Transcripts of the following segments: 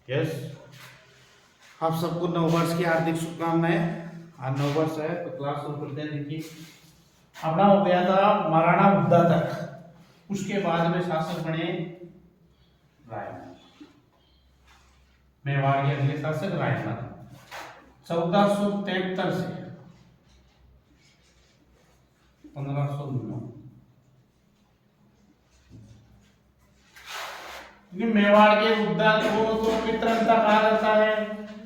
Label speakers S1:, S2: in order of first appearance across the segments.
S1: Yes, आप सबको नववर्ष की हार्दिक शुभकामनाएं। आज नववर्ष है तो क्लास शुरू करते हैं। देखिए, अपना हो गया था महाराणा बुद्धा तक, उसके बाद में शासक बने रायमल, मेवाड़ के अगले शासक रायमल 1473 से 1509। मेवाड़ के बुद्धा को तो पितरंता कहा जाता है।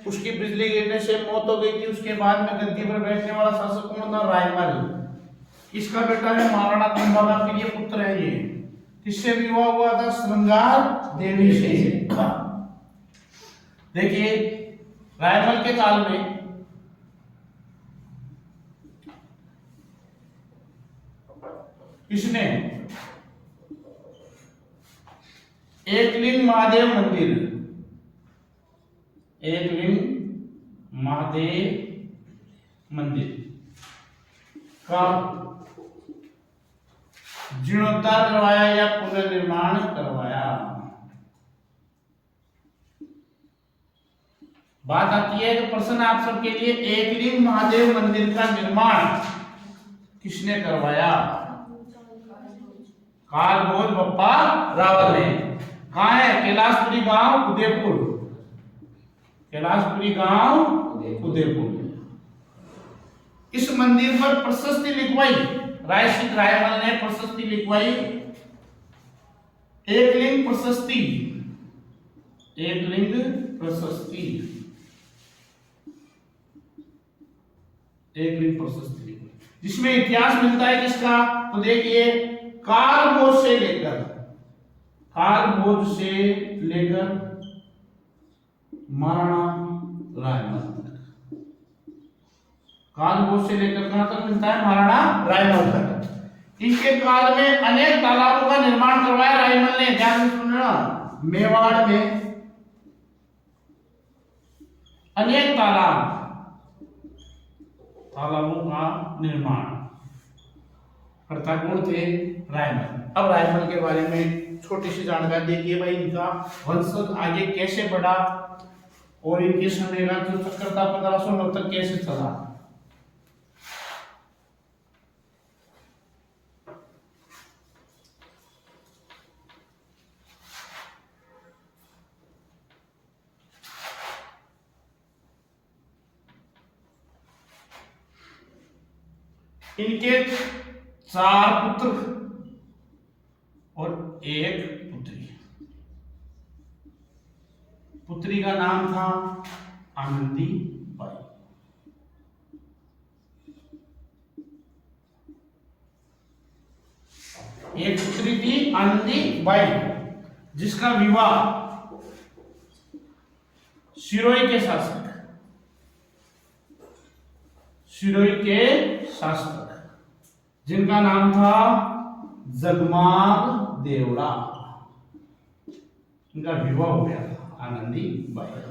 S1: उसकी बिजली गिरने से मौत हो गई थी। उसके बाद में गद्दी पर बैठने वाला शासक कौन था? रायमल। इसका बेटा है महाराणा कुंभा का प्रिय पुत्र है ये। किससे विवाह हुआ था? श्रृंगार देवी से। देखिए, रायमल के काल में इसने एकलिंग महादेव मंदिर, एकलिंग महादेव मंदिर का जीर्णोद्धार करवाया या पुनर्निर्माण करवाया। बात आती है तो प्रश्न आप सबके लिए, एकलिंग महादेव मंदिर का निर्माण किसने करवाया? कालभोज बप्पा रावल ने। कहाँ है? कैलाशपुरी गांव उदयपुर, कैलाशपुरी गांव उदयपुर। इस मंदिर पर प्रशस्ति लिखवाई रायमल ने, प्रशस्ति लिखवाई एकलिंग प्रशस्ति, एकलिंग प्रशस्ति, एकलिंग प्रशस्ति लिखवाई, जिसमें इतिहास मिलता है किसका? तो देखिए, कालभोज से लेकर महाराणा रायमल तक, कालभोज से लेकर कहां तक मिलता है? महाराणा रायमल तक। इनके काल में अनेक तालाबों का निर्माण करवाया रायमल ने। ध्यान से सुनना, मेवाड़ में अनेक तालाबों का निर्माण करता कौन थे? रायमल। अब रायमल के बारे में छोटी सी जानकारी देखिए भाई, इनका वंशज आगे कैसे बढ़ा और इनके समय का जो चक्कर था 1509 तक कैसे चला। इनके 4 पुत्र और 1 पुत्री। पुत्री का नाम था आनंदी बाई। एक पुत्री थी आनंदी बाई, जिसका विवाह सिरोही के शासक जिनका नाम था जगमाल देवड़ा, इनका विवाह हो गया था आनंदी बाई।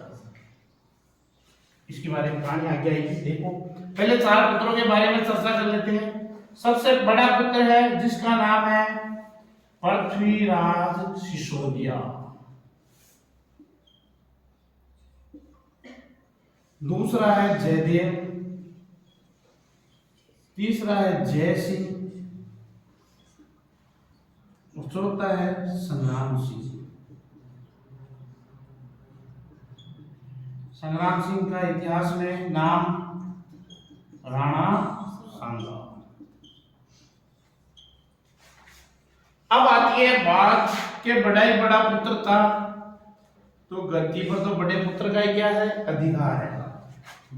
S1: इसके बारे में कहानी आगे आएगी। देखो, पहले 4 पुत्रों के बारे में चर्चा कर लेते हैं। सबसे बड़ा पुत्र है जिसका नाम है पृथ्वीराज सिसोदिया। दूसरा है जयदेव, तीसरा है जय सिंह, चौथा है संग्राम सिंह। संग्राम सिंह का इतिहास में नाम राणा सांगा। अब आती है बात के बड़ा ही बड़ा पुत्र था, तो गद्दी पर तो बड़े पुत्र का ही क्या है? अधिकार है।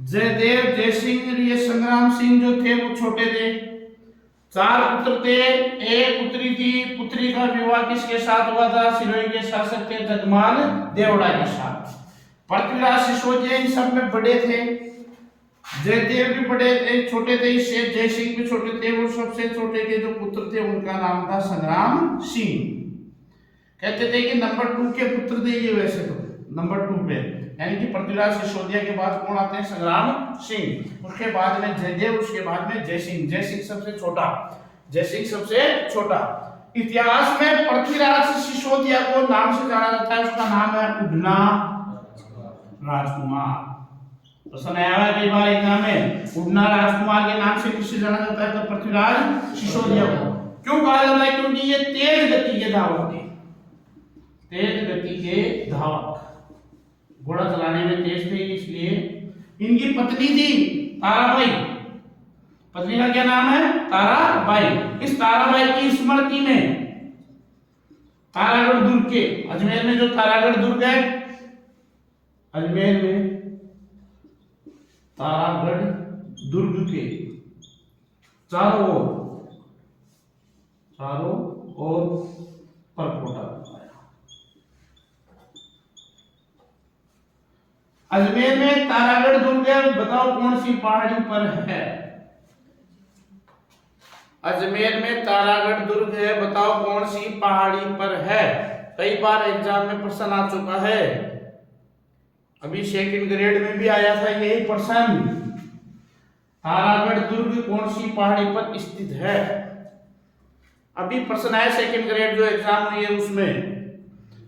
S1: जयदेव, जयसिंह, ये संग्राम सिंह जो थे वो छोटे थे। 4 पुत्र थे, 1 पुत्री थी। पुत्री का विवाह किसके साथ हुआ था? सिरोही के शासक थे जगमाल देवड़ा के साथ। पृथ्वीराज सिसोदिया इन सब में बड़े थे। जयदेव भी बड़े थे, छोटे थे इससे। जयसिंह भी छोटे थे। वो सबसे छोटे के जो पुत्र थे उनका नाम था संग्राम सिंह। कहते थे कि नंबर 2 के पुत्र थे ये, वैसे तो नंबर 2 पे, यानी कि पृथ्वीराज सिसोदिया के बाद कौन आते हैं? संग्राम सिंह। उसके बाद में जयदेव, उसके बाद में जयसिंह। जयसिंह सबसे छोटा, जयसिंह सबसे छोटा। इतिहास में पृथ्वीराज सिसोदिया को नाम से जाना जाता है, उसका नाम है उडना राजकुमार। प्रश्न आया है कई बार एग्जाम में, उड़ना राजकुमार के नाम से किसे जाना जाता है? तो पृथ्वीराज सिसोदिया को। क्यों कहा जाता है? क्योंकि ये तेज गति के धावक थे, तेज गति के धावक, घोड़ा चलाने में तेज थे, इसलिए इनकी पत्नी थी ताराबाई। पत्नी का क्या नाम है? ताराबाई। इस ताराबाई की स्मृति में तारागढ़ दुर्ग के, अजमेर में जो तारागढ़ दुर्ग है, अजमेर में तारागढ़ दुर्ग के चारों ओर परकोटा बनाया। अजमेर में तारागढ़ दुर्ग है, बताओ कौन सी पहाड़ी पर है? अजमेर में तारागढ़ दुर्ग है, बताओ कौन सी पहाड़ी पर है? कई बार एग्जाम में प्रश्न आ चुका है, अभी सेकंड ग्रेड में भी आया था यही प्रश्न। तारागढ़ दुर्ग कौन सी पहाड़ी पर स्थित है? अभी प्रश्न आया सेकंड ग्रेड जो एग्जाम हुई है उसमें,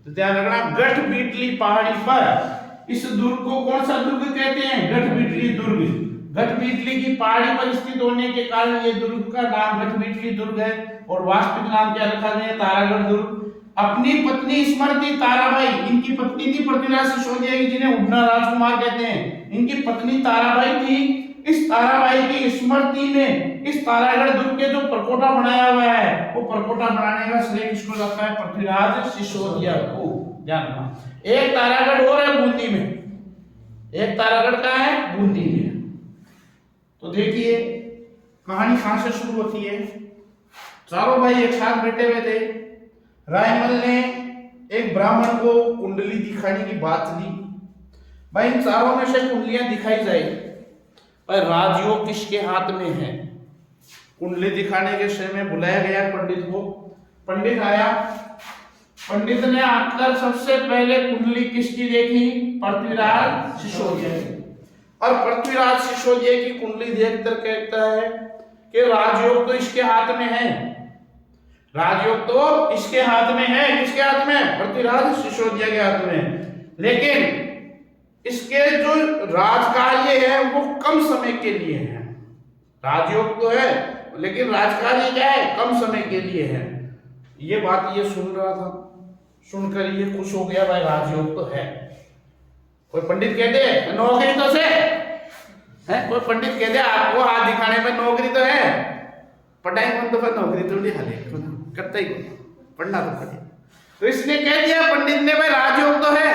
S1: तो ध्यान रखना, गढ़बीटली पहाड़ी पर। इस दुर्ग को कौन सा दुर्ग कहते हैं? गढ़बीटली दुर्ग। गढ़बीटली की पहाड़ी पर स्थित होने के कारण ये दुर्ग का नाम गढ़बीटली दुर्ग है, और वास्तविक नाम क्या रखा गया? तारागढ़ दुर्ग। अपनी पत्नी स्मृति ताराबाई, इनकी पत्नी थी पृथ्वीराज सिसोदिया की, जिन्हें उड़ना राजकुमार कहते हैं, इनकी पत्नी ताराबाई थी। इस ताराबाई की स्मृति में इस तारागढ़ दुर्ग के जो परकोटा बनाया हुआ है, वो परकोटा बनाने का श्रेय किसको जाता है? पृथ्वीराज सिसोदिया को। ध्यान रखना। एक तारागढ़ और है बूंदी में, एक तारागढ़ का है बूंदी में। तो देखिए कहानी कहां से शुरू होती है। चारों भाई एक साथ बैठे हुए थे, रायमल ने एक ब्राह्मण को कुंडली दिखाने की बात दी। भाई इन चारों में से कुंडलियां दिखाई जाए, पर राजयोग किसके हाथ में है? कुंडली दिखाने के समय बुलाया गया पंडित को। पंडित आया, पंडित ने आकर सबसे पहले कुंडली किसकी देखी? पृथ्वीराज सिसोदिया की। और पृथ्वीराज सिसोदिया की कुंडली देखकर कहता है कि राजयोग तो इसके हाथ में है, राजयोग तो इसके हाथ में है। किसके हाथ में? पृथ्वीराज सिसोदिया के हाथ में। लेकिन इसके जो राजकार्य है वो कम समय के लिए है। राजयोग तो है लेकिन राजकार्य क्या है? कम समय के लिए है। ये बात ये सुन रहा था, सुनकर ये खुश हो गया, भाई राजयोग तो है। कोई पंडित कहते नौकरी तो से है, कोई पंडित कहते आपको हाथ दिखाने में नौकरी तो है, पढ़ाई में तो नौकरी तो नहीं हाले करता ही पढ़ना तो पड़े। तो इसने कह दिया पंडित ने, भाई राजयोग तो है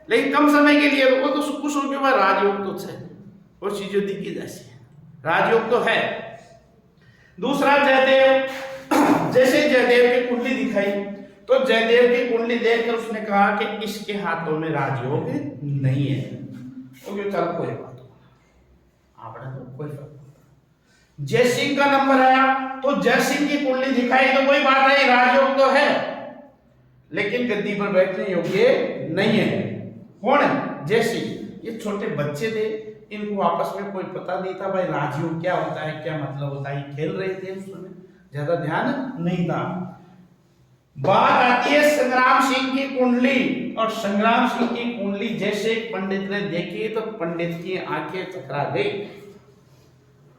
S1: लेकिन कम समय के लिए। वो तो खुश हो गया, भाई राजयोग तो है, वो चीजें दिखी जैसी राजयोग तो है। दूसरा जयदेव, जैसे जयदेव की कुंडली दिखाई तो जयदेव की कुंडली देखकर उसने कहा कि इसके हाथों में राजयोग नहीं है। तो चल कोई बात आपने तो कोई फर्क। जयसिंह का नंबर आया तो जयसिंह की कुंडली दिखाई तो कोई बात नहीं, राजयोग तो है लेकिन गद्दी पर बैठने योग्य नहीं है। कौन है? जयसिंह। ये छोटे बच्चे थे, इनको आपस में कोई पता नहीं था भाई राजयोग क्या होता है, क्या मतलब होता है, खेल रहे थे उस समय, ज्यादा ध्यान नहीं था। बात आती है संग्राम सिंह की कुंडली, और संग्राम सिंह की कुंडली जैसे पंडित ने देखी तो पंडित की आंखें चकरा गई।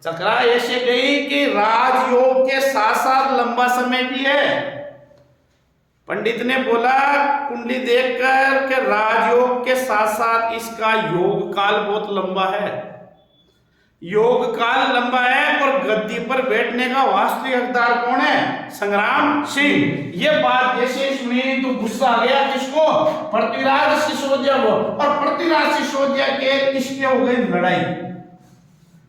S1: चकरा ऐसे गई कि राजयोग के साथ साथ लंबा समय भी है। पंडित ने बोला कुंडली देखकर कि राजयोग के साथ साथ इसका योग काल बहुत लंबा है, योग काल लंबा है, और गद्दी पर बैठने का वास्तविक हकदार कौन है? संग्राम सिंह। ये बात जैसे सुनी तो गुस्सा आ गया किसको? पृथ्वीराज सिसोदिया को। और पृथ्वीराज सिसोदिया के किसके हो गई लड़ाई?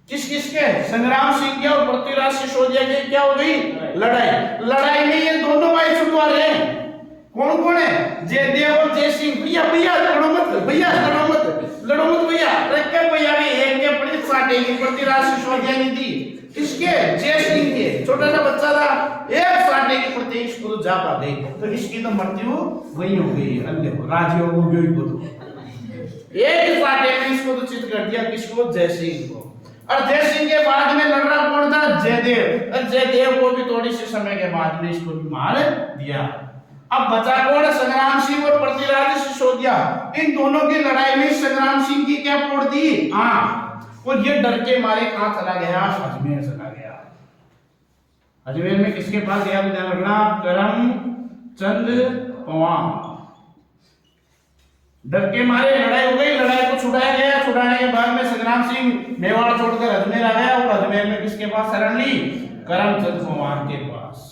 S1: किस किसके? संग्राम सिंह के और पृथ्वीराज सिसोदिया के क्या हो गई? लड़ाई। लड़ाई में ये दोनों भाई छुटवा रहे हैं। कौन कौन है? जयदेव और जयसिंह। भैया भैया लड़ो मत, भैया लड़ो मत, लड़ो मत भैया। रखे भैया भी एक के पड़ी साटेगी, पृथ्वीराज सिसोदिया ने दी इसके, जयसिंह के छोटा सा बच्चा था, एक साटे की प्रति इसको तो जा पा गई, तो इसकी तो मृत्यु वही हो गई। अन्य राजयोग हो गई को तो एक साटे में इसको तो चित कर दिया, किसको? जयसिंह को। और जयसिंह के बाद में लड़ रहा कौन था? जयदेव। और जयदेव को भी थोड़ी से समय के बाद में इसको भी मार दिया। अब बचा कौन? संग्राम सिंह और पृथ्वीराज सिसोदिया। सिसोदिया, इन दोनों की लड़ाई में संग्राम सिंह की क्या फोड़ दी आंख, और ये डर के मारे कहां चला गया, अजमेर चला गया। अजमेर में किसके पास गया, ध्यान रखना, करमचंद पवार। डर के मारे लड़ाई हो गई, लड़ाई को छुड़ाया गया, छुड़ाने के बाद में संग्राम सिंह मेवाड़ छोड़कर अजमेर आ गया, और अजमेर में किसके पास शरण ली, करमचंद पवार के पास।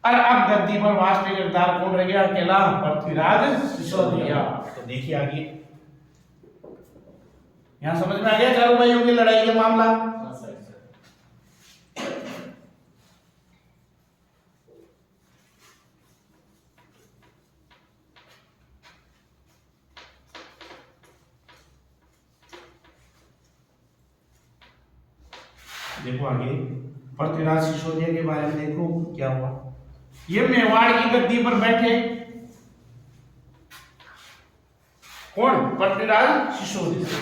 S1: और अब गद्दी पर वास्तविक किरदार कौन रह गया, अकेला पृथ्वीराज सिसोदिया। तो देखिए आगे यहां समझ में आ गया चारों भाइयों की लड़ाई का मामला। देखो आगे पृथ्वीराज सिसोदिया के बारे में देखो क्या हुआ। ये मेवाड़ की गद्दी पर बैठे कौन, पृथ्वीराज सिसोदिया।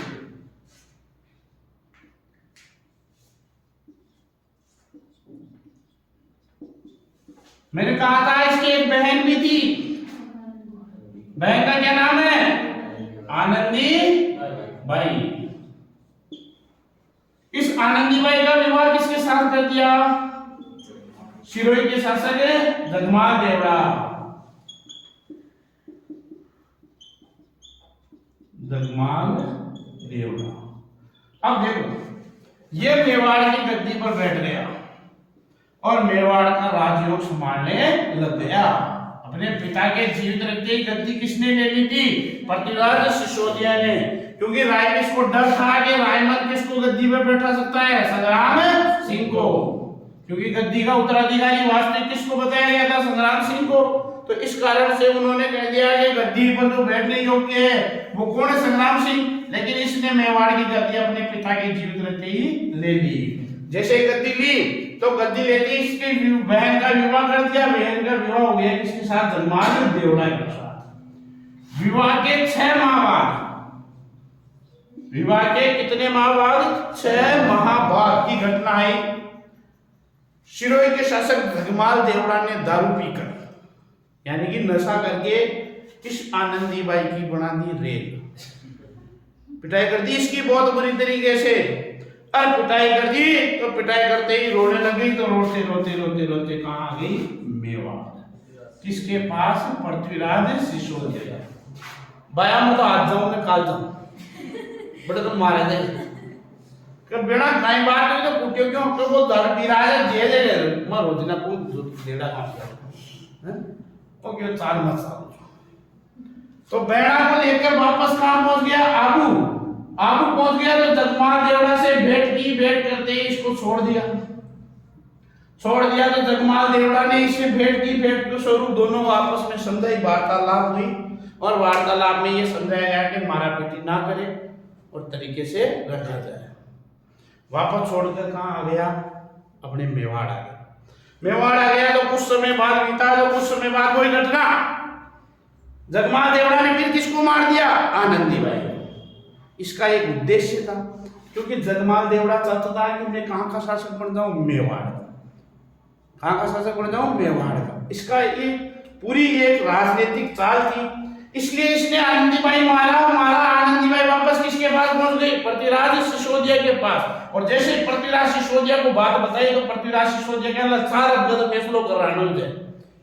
S1: मैंने कहा था इसकी एक बहन भी थी, बहन का क्या नाम है, आनंदी बाई। इस आनंदी बाई का विवाह किसके साथ कर दिया, सिरोही के शासक जगमाल देवड़ा। जगमाल देवड़ा। अब देखो ये मेवाड़ की गद्दी पर बैठ गया और मेवाड़ का राजयोग संभालने लग गया। अपने पिता के जीवित रहते ही गद्दी किसने ले ली थी, पृथ्वीराज सिसोदिया ने, क्योंकि राय में इसको डर था कि रायमल किसको गद्दी पर बैठा सकता है, संग्राम सिंह को, क्योंकि गद्दी का उत्तराधिकारी वास्तविक किसको बताया गया था, संग्राम सिंह को। तो इस कारण से उन्होंने कह दिया कि गद्दी पर जो बैठने योग्य है वो कौन है, संग्राम सिंह। लेकिन इसने मेवाड़ की गद्दी अपने पिता के जीवित रहते ही ले ली। जैसे गद्दी ली तो गद्दी लेते ही इसकी बहन का विवाह कर दिया। बहन का विवाह हो गया किसके साथ, जगमाल देवड़ा के साथ। विवाह के 6 माह बाद, विवाह के कितने माह बाद, 6 माह बाद की घटना आई। सिरोही के शासक जगमाल देवड़ा ने दारू पीकर यानी कि नशा करके इस आनंदी बाई की बना दी रेल, पिटाई कर दी इसकी बहुत बुरी तरीके से। और पिटाई कर दी तो पिटाई करते ही रोने लगी, तो रोते रोते रोते रोते कहां आ गई, मेवाड़। किसके पास, पृथ्वीराज सिसोदिया। बाया मैं तो आज जाऊं, मैं काल जाऊं, बड़े तुम मारे थे कि बिना काई बात नहीं तो कुटियो क्यों, तो वो दर पी रहा है, जे जे मैं रोज ना को देड़ा काम कर हैं, ओ क्यों चाल मत साल। तो बेड़ा को लेकर वापस कहां पहुंच गया, आबू। आबू पहुंच गया तो जगमाल देवड़ा से भेंट की, भेंट करते ही इसको छोड़ दिया। तो जगमाल देवड़ा ने इसे भेंट की, भेंट के स्वरूप दोनों आपस में समझाई, वार्तालाप हुई, और वार्तालाप में ये समझाया गया कि मारा पीटी ना करे और तरीके से रखा जाए। वापस छोड़कर कहां आ गया, अपने मेवाड़ आ गया। मेवाड़ आ गया तो कुछ समय बाद बीता, तो कुछ समय बाद कोई घटना, जगमाल देवड़ा ने फिर किसको मार दिया, आनंदी बाई। इसका एक उद्देश्य था, क्योंकि जगमाल देवड़ा चाहता था कि मैं कहां का शासक बन जाऊं, मेवाड़ का। कहां का शासक बन जाऊं, मेवाड़ का। इसका ये पूरी एक राजनीतिक चाल थी, इसलिए इसने आनंदी बाई मारा। आनंदी बाई वापस किसके पास पहुंच गई, पृथ्वीराज सिसोदिया के पास। और जैसे पृथ्वीराज सिसोदिया को बात बताई तो पृथ्वीराज सिसोदिया कहला सारा गद फैसलो कराना है,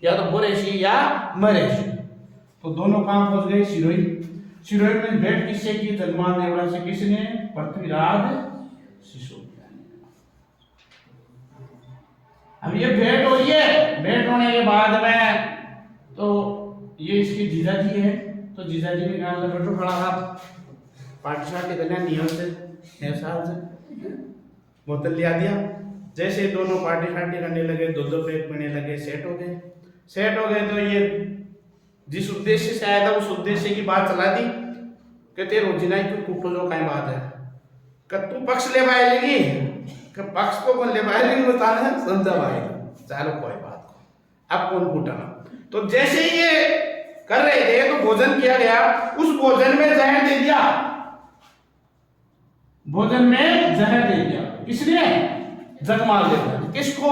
S1: या तो बोरेशी या मरेशी। तो दोनों कहां पहुंच गए, सिरोही। सिरोही में भेंट किससे की, जगमाल देवड़ा से। किसने, पृथ्वीराज सिसोदिया ने। अब ये भेंट हुई है, भेंट होने के बाद में तो ये इसके जीजाजी है, तो जीजाजी ने कहा बैठो खड़ा था, पार्टी शार्टी करना नियम से, एहसास से बोतल लिया दिया। जैसे दोनों पार्टी शार्टी करने लगे, दो पैक पीने लगे, सेट हो गए। तो ये जिस उद्देश्य से आया था उस उद्देश्य की बात चला दी कि तेरे रोजिनाई तू कुटो जो कहीं बात है, कि तू पक्ष ले पाएगी, कि पक्ष को कौन ले पाएगी बताना है, समझा पाएगा। चलो कोई बात, अब कौन कुटाना। तो जैसे ये कर रहे थे तो भोजन किया गया, उस भोजन में जहर दे दिया, भोजन में जहर दे दिया। किसने, जगमाल देवड़ा। किसको,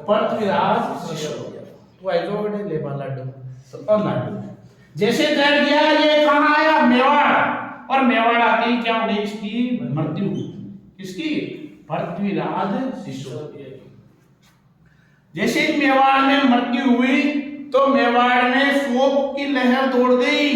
S1: पृथ्वीराज सिसोदिया। तो ऐसो ले लड्डू, तो लाडू जैसे जहर दिया, ये कहां मेवाड़ आते ही क्या हो गई इसकी मृत्यु। किसकी? पृथ्वीराज सिसोदिया की। जैसे ही मेवाड़ में मृत्यु हुई तो मेवाड़ में शोक की लहर दौड़ गई।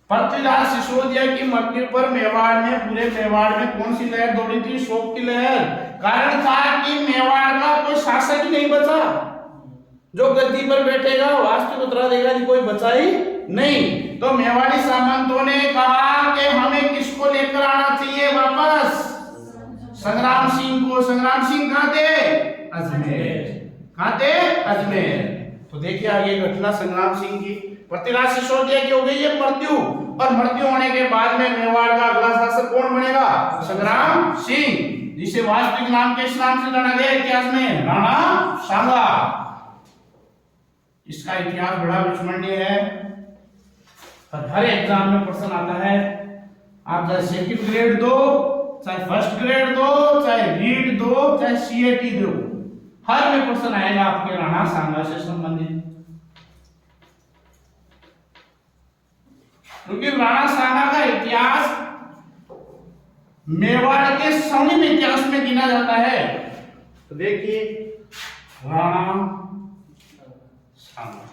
S1: पृथ्वीराज सिसोदिया की मृत्यु पर मेवाड़ में, पूरे मेवाड़ में कौन सी लहर दौड़ी थी? शोक की लहर। कारण था कि मेवाड़ का कोई शासक ही नहीं बचा, जो गद्दी पर बैठेगा वास्तविक उत्तराधिकारी कोई बचा ही नहीं। तो मेवाड़ी सामंतों ने कहा कि हमें किसको लेकर आना चाहिए वापस? संग्राम सिंह को। संग्राम सिंह कहां थे? अजमेर। कहां थे? अजमेर। तो देखिए आगे घटना संग्राम सिंह की। पृथ्वीराज सिसोदिया की हो गई है मृत्यु, और मृत्यु होने के बाद में मेवाड़ का अगला शासक कौन बनेगा? संग्राम सिंह, जिसे वास्तविक नाम किस नाम से जाना गया इतिहास में? राणा सांगा। इसका इतिहास बड़ा विस्मरणीय है और हर एग्जाम में प्रश्न आता है। आप चाहे सेकंड ग्रेड दो, चाहे फर्स्ट ग्रेड दो, चाहे रीड दो, चाहे सीएटी दो, हर में प्रश्न आएगा आपके राणा सांगा से संबंधित। क्योंकि राणा सांगा का इतिहास मेवाड़ के स्वर्णिम इतिहास में गिना जाता है। तो देखिए राणा सांगा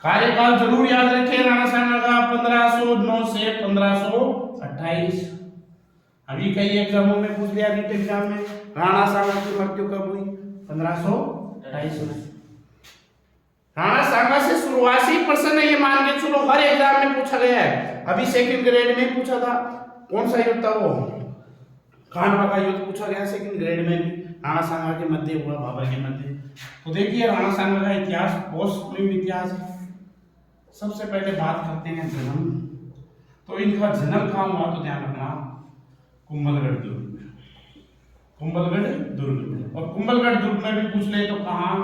S1: कार्यकाल जरूर याद रखें राणा सांगा का 1509 से 1528। अभी कई एग्जामों में पूछ लिया नीट एग्जाम में, राणा सांगा की मृत्यु कब हुई? 1528 में। राणा सांगा से शुरुआती प्रश्न ये मान के चलो हर एग्जाम में पूछा गया है। अभी सेकंड ग्रेड में पूछा था, कौन सा युद्ध था वो? खानवा का युद्ध पूछा गया सेकंड ग्रेड में भी। राणा सांगा के मध्य हुआ, बाबर के मध्य। तो देखिए राणा सांगा का इतिहास बहुत सुप्रीम इतिहास है। सबसे पहले बात करते हैं जन्म। तो इनका जन्म कहाँ हुआ? तो ध्यान रखना, कुंभलगढ़ दुर्ग में। कुंभलगढ़ दुर्ग में। और कुंभलगढ़ दुर्ग में भी पूछ ले तो कहाँ?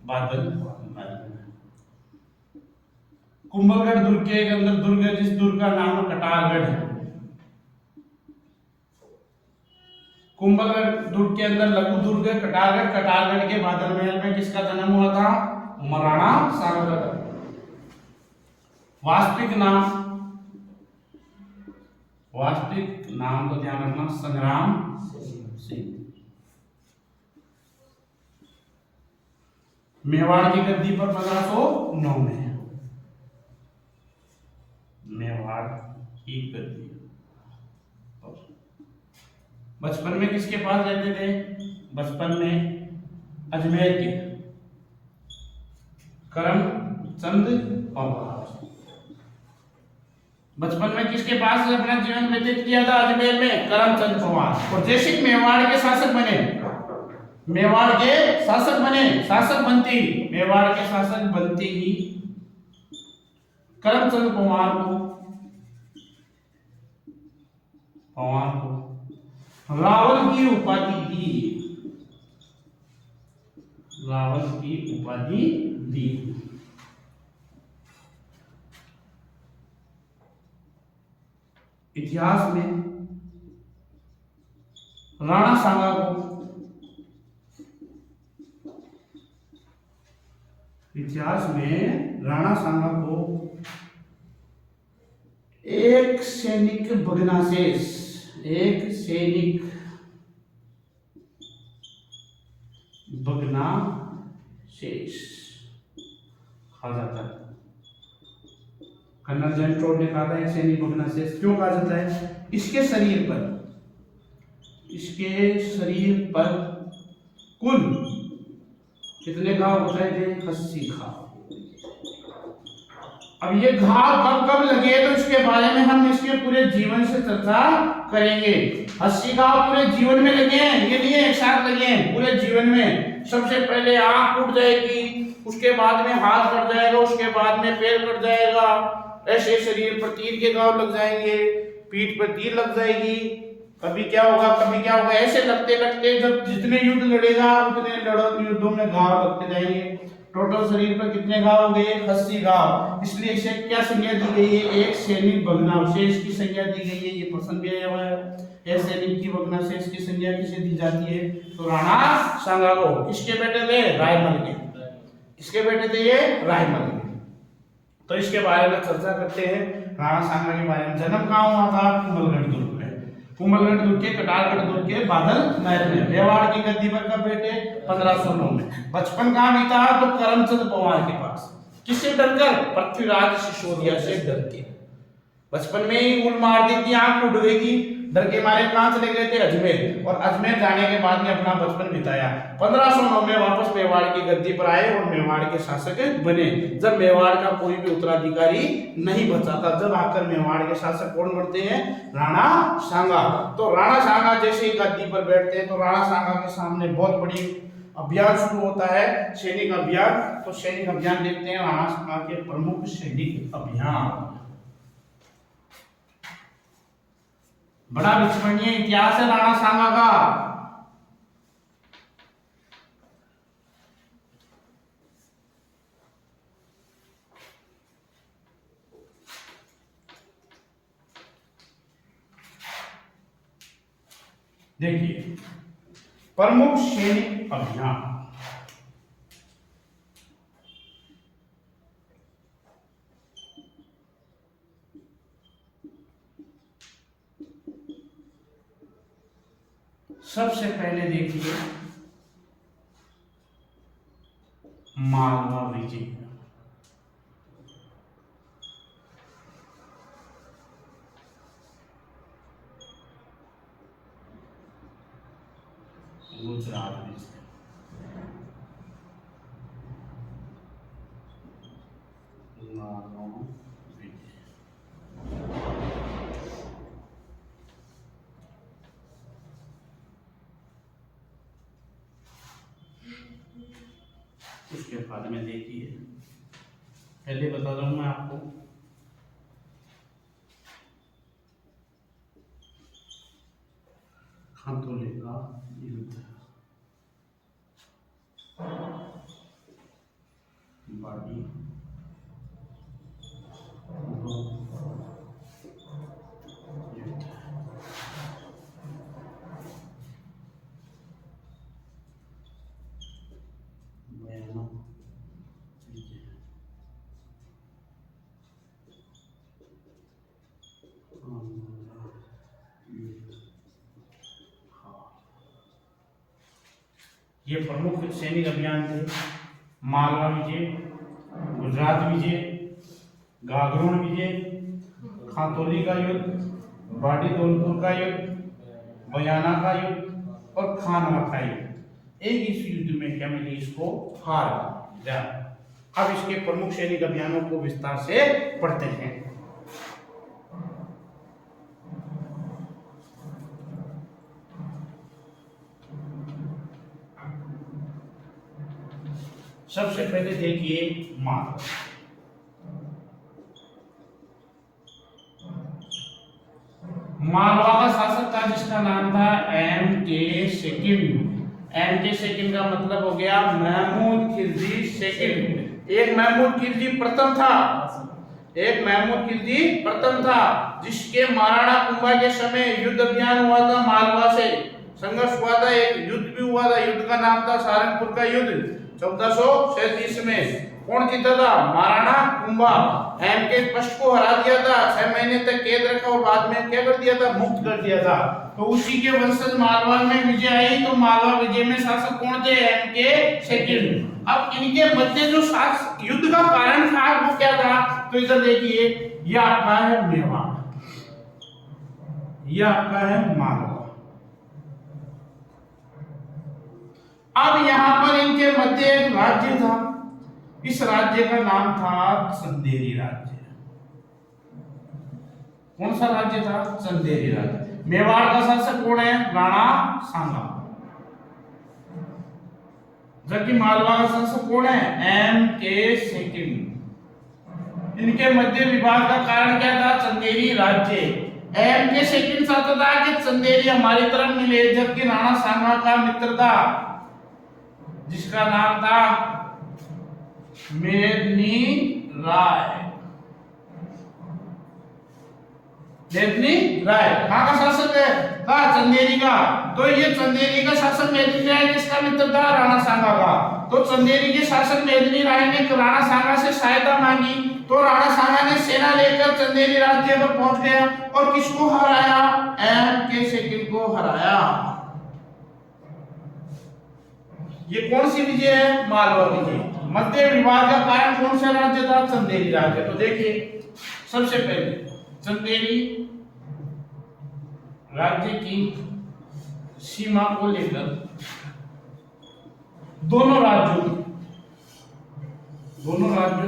S1: बादल। कुंभलगढ़ दुर्ग के अंदर दुर्ग है, जिस दुर्ग का नाम कटारगढ़ है। कुंभलगढ़ दुर्ग के अंदर लघु दुर्ग है कटारगढ़। कटारगढ़ के बादल महल में किसका जन्म हुआ था? राणा सांगा का। वास्तविक नाम तो ध्यान रखना, संग्राम सिंह। मेवाड़ की गद्दी पर 1509 में। मेवाड़ की गद्दी। बचपन में किसके पास रहते थे? बचपन में अजमेर के करमचंद पवार। बचपन में किसके पास अपना जीवन व्यतीत किया था? अजमेर में करमचंद पवार। और जैसे मेवाड़ के शासक बने, मेवाड़ के शासक बने, शासक बनती, मेवाड़ के शासक बनते ही करमचंद पवार को रावल की उपाधि दी। रावल की उपाधि दी। इतिहास में राणा सांगा को एक सैनिक भग्नाशेष, एक सैनिक भग्नाशेष कहा जाता है। कर्नल जेम्स टोड ने कहा था एक सैनिक भग्नाशेष। क्यों कहा जाता है? इसके शरीर पर कुल कितने घाव बताए थे? 80 घाव। अब ये घाव कब कब लगे तो इसके बारे में हम इसके पूरे जीवन से चर्चा करेंगे। 80 घाव पूरे जीवन में लगे हैं, ये नहीं एक साथ लगे हैं, पूरे जीवन में। सबसे पहले आंख टूट जाएगी, उसके बाद में हाथ कट जाएगा, उसके बाद में पैर कट जाएगा, ऐसे शरीर पर तीर के घाव लग जाएंगे, पीठ पर तीर लग जाएगी, कभी क्या होगा, ऐसे लगते लगते जब जितने युद्ध लड़ेगा उतने युद्धों में घाव लगते जाएंगे। टोटल शरीर पर कितने घाव हो गए? 80 घाव। इसलिए इसे क्या संज्ञा दी गई है? एक सैनिक भग्नाशेष की संज्ञा दी गई है। ये प्रश्न भी आया हुआ है। एक सैनिक की भग्नाशेष की संज्ञा किसे दी जाती है? तो राणा सांगा को। किसके बेटे थे? रायमल के। इसके बेटे थे ये रायमल। तो इसके बारे में चर्चा करते हैं। राणा सांगा के बारे में। जन्म कहाँ हुआ था? कुंभलगढ़ दुर्ग में। कुंभलगढ़ दुर्ग के कटारगढ़ दुर्ग के बादल महल में। मेवाड़ की गद्दी पर कब बैठे? 1509 में। बचपन कहाँ बीता? तो करमचंद पवार के पास। किससे डरकर? पृथ्वीराज सिसोदिया से डर के। बचपन में ही उल मार दी थी, आंख उड़ गई थी, डर के मारे कहां चले गए थे? अजमेर। और अजमेर जाने के बाद में अपना बचपन बिताया। 1509 में वापस मेवाड़ की गद्दी पर आए और मेवाड़ के शासक बने। जब मेवाड़ का कोई भी उत्तराधिकारी नहीं बचा था, जब आकर मेवाड़ के शासक कौन बनते हैं? राणा सांगा। तो राणा सांगा जैसे ही गद्दी पर बैठते हैं तो राणा सांगा के सामने बहुत बड़ी अभियान शुरू होता है, सैनिक अभियान। तो सैनिक अभियान देखते हैं राणा सांगा के प्रमुख सैनिक अभियान। बड़ा विस्मरणीय इतिहास है राणा सांगा का। देखिए, प्रमुख सैनिक अभियान। सबसे पहले देखिए मालवा विजय। गुजरात विजय। उसके बाद में देखिए, पहले बता दूं मैं आपको, खानतोले का युद्ध, बाड़ी युद्ध, ये प्रमुख सैनिक अभियान थे। मालवा विजय, गुजरात विजय, गागरोन विजय, खातौली का युद्ध, बाड़ी दौलतपुर का युद्ध, बयाना का युद्ध और खानवा का युद्ध। एक इस युद्ध में क्या मिली? इसको हार जा। अब इसके प्रमुख सैनिक अभियानों को विस्तार से पढ़ते हैं। सबसे पहले देखिए मालवा। मालवा का शासक था जिसका नाम था M.K. सेकंड। M.K. सेकंड का मतलब हो गया महमूद खिलजी सेकंड। एक महमूद खिलजी प्रथम था, एक महमूद खिलजी प्रथम था, जिसके महाराणा कुंभा के समय युद्ध अभियान हुआ था। मालवा से संघर्ष हुआ था, एक युद्ध भी हुआ था। युद्ध का नाम था सारंगपुर का युद्ध। 1437 में कौन जीता था? महाराणा कुंभा। M.K. फर्स्ट को हरा दिया था, 6 महीने तक कैद रखा और बाद में क्या कर दिया था? मुक्त कर दिया था। तो उसी के वंशज मालवा में विजय आई। तो मालवा विजय में शासक कौन थे? M.K. सेकंड। अब इनके मध्य जो युद्ध का कारण था वो क्या था? तो इधर देखिए, यह आपका है मेवाड़, यह आपका है मालवा। अब यहां पर इनके मध्य एक राज्य था, इस राज्य का नाम था चंदेरी राज्य। कौन सा राज्य था? चंदेरी राज्य। मेवाड़ का शासक कौन है? राणा सांगा। जबकि मालवा का शासक कौन है? M.K. सेकंड। इनके मध्य विवाद का कारण क्या था? चंदेरी राज्य। M.K. सेकंड चाहता था कि चंदेरी हमारी तरफ मिले, जबकि राणा सांगा का मित्र था जिसका नाम था मेदिनी राय। मेदिनी राय कहाँ का शासक है? था चंदेरी का। तो ये चंदेरी का शासक मेदिनी राय किसका मित्र था? राणा सांगा का। तो चंदेरी के शासक मेदिनी राय ने राणा सांगा से सहायता मांगी, तो राणा सांगा ने सेना लेकर चंदेरी राज्य पर पहुंच गया और किसको हराया? M.K. सेकंड को हराया। ये कौन सी विजय है? मालवा विजय। मध्य विवाद का कारण कौन सा राज्य था? चंदेरी राज्य। तो देखिए सबसे पहले चंदेरी राज्य की सीमा को लेकर दोनों राज्यों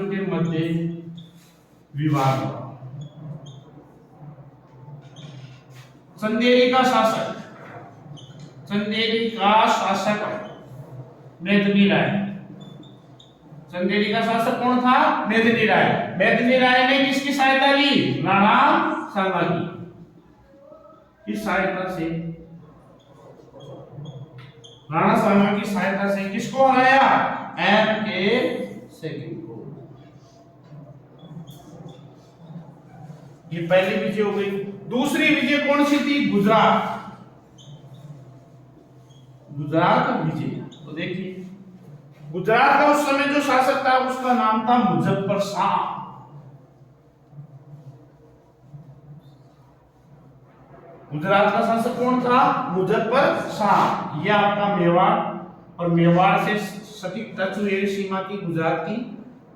S1: के मध्य विवाद हुआ। चंदेरी का शासक मेदिनी राय। चंदेरी का शासक कौन था? मेदिनी राय। मेदिनी राय ने किसकी सहायता ली? राणा सांगा की सहायता से, राणा सांगा की सहायता से किसको हराया? M.K. सेकंड को। ये पहली विजय हो गई। दूसरी विजय कौन सी थी? गुजरात विजय। तो देखिए गुजरात का उस समय जो शासक था उसका नाम था मुजफ्फर शाह। गुजरात का शासक कौन था? मुजफ्फर शाह। यह आपका मेवाड़, और मेवाड़ से सटीक टच हुई सीमा की गुजरात की।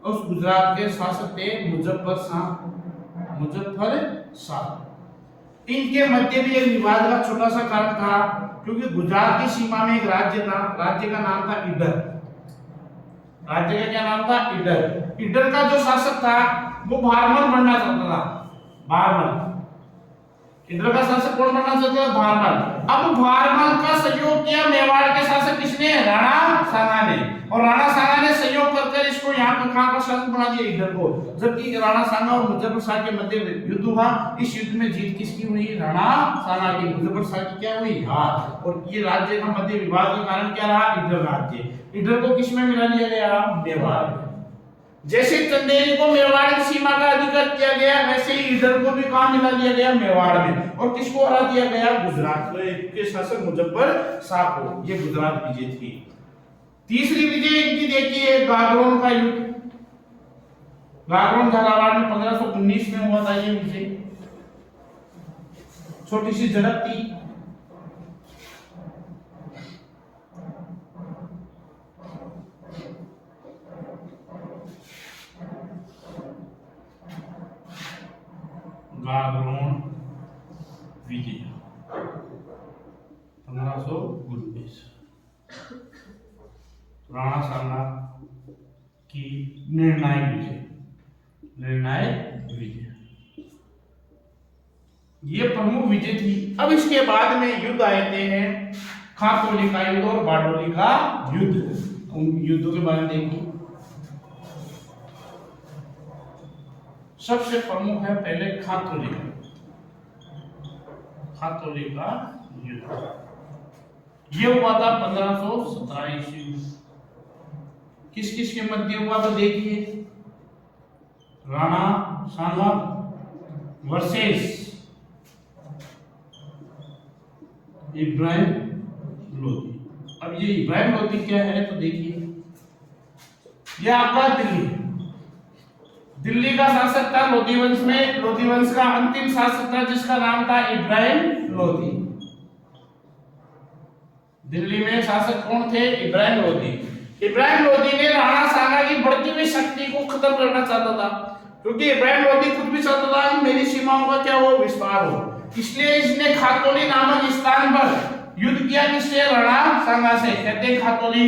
S1: उस गुजरात के शासक थे मुजफ्फर शाह। इनके मध्य भी एक विवाद का छोटा सा कारण था, क्योंकि गुजरात की सीमा में एक राज्य था, राज्य का नाम था ईडर। राज्य का क्या नाम था? ईडर। ईडर का जो शासक था वो भारमल बनना चाहता था। भारमल, ईडर का शासक कौन बनना चाहता था? भारमल। अब भारमल का सहयोग किया मेवाड़ के शासक किसने? राणा सांगा ने। और राणा सांगा ने सहयोग करके इसको यहाँ का कहां का शासक बना दिया? ईडर को। जबकि राणा सांगा और मुजफ्फर शाह के मध्य युद्ध हुआ। इस युद्ध में जीत किसकी हुई? राणा सांगा की। मुजफ्फर शाह की क्या हुई? हार। और ये राज्य का मध्य विवाद का कारण क्या रहा? ईडर राज्य। ईडर को किसमें मिला लिया गया? मेवाड़। जैसे चंदेरी को मेवाड़ की सीमा का अधिकार किया गया, वैसे ही ईडर को भी कहां मिला लिया गया? मेवाड़ में। और किसको हरा दिया गया? गुजरात के शासक मुजफ्फर शाह को। ये गुजरात विजय थी। तीसरी विजय इनकी देखिए गागरोन का युद्ध। गागरोन झालावाड़ में 1519 में हुआ था ये विजय। छोटी सी झड़प थी। गागरोन विजय 1519। राणा सांगा की निर्णायक विजय। ये प्रमुख विजय थी। अब इसके बाद में युद्ध आए थे खातौली का युद्ध और बारडोली का युद्ध। उन युद्धों के बारे में देखिए। सबसे प्रमुख है पहले खातौली का युद्ध। यह हुआ था 1517 ईस्वी। किस किस के मध्य हुआ? तो देखिए राणा सांगा वर्सेस इब्राहिम लोधी। अब ये इब्राहिम लोधी क्या है? तो देखिए यह आपका दिल्ली का शासक था। लोधी वंश में, लोधी वंश का अंतिम शासक था जिसका नाम था इब्राहिम लोधी। दिल्ली में शासक कौन थे? इब्राहिम लोधी। इब्राहिम लोधी ने राणा सांगा की बढ़ती हुई शक्ति को खत्म करना चाहता था, क्योंकि इब्राहिम लोधी खुद भी चाहता था कि मेरी सीमाओं का क्या हो? विस्तार हो। इसलिए इसने खातौली नामक स्थान पर युद्ध किया। किससे? राणा सांगा से। कहते खातौली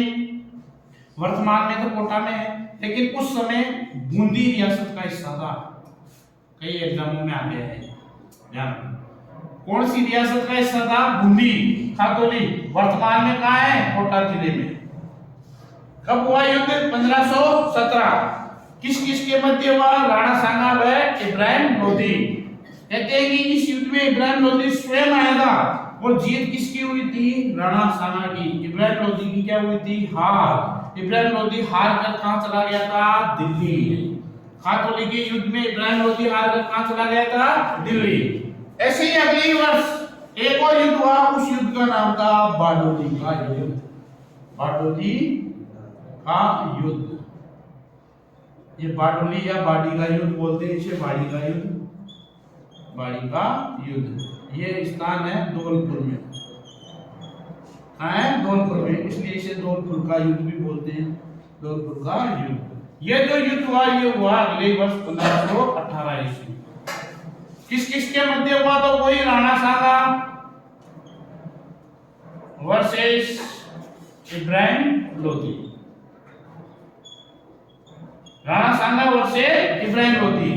S1: वर्तमान में तो कोटा में है, लेकिन उस समय बूंदी रियासत का हिस्सा था। कई एग्जामों में आ गया है ध्यान। कौन सी रियासत का हिस्सा था? बूंदी। खातौली वर्तमान में कहां है? कोटा जिले में। कब हुआ युद्ध? 1517। किस किस के मध्य हुआ? राणा सांगा व इब्राहिम लोधी। कहते हैं कि इस युद्ध में इब्राहिम लोधी स्वयं आया था और जीत किसकी हुई थी? राणा सांगा की। इब्राहिम लोधी की क्या हुई थी? हार। इब्राहिम लोधी हार कर कहां चला गया था? दिल्ली। खातौली के युद्ध में इब्राहिम लोधी हार कर कहां चला गया था? दिल्ली। ऐसे ही अगले वर्ष एक और युद्ध हुआ। उस युद्ध का नाम था बारडोली का युद्ध। बारडोली का युद्ध, ये बारडोली या बाड़ी का युद्ध बोलते हैं इसे, बाड़ी का युद्ध, बाड़ी का युद्ध। ये स्थान है धौलपुर में, है धौलपुर में, इसलिए इसे धौलपुर का युद्ध भी बोलते हैं, धौलपुर का युद्ध। ये जो युद्ध हुआ ये हुआ अगले वर्ष 1518 ईस्वी। किस किस के मध्य हुआ? तो वही राणा सांगा वर्सेस इब्राहिम लोधी, राणा सांगा वर्सेस इब्राहिम लोधी।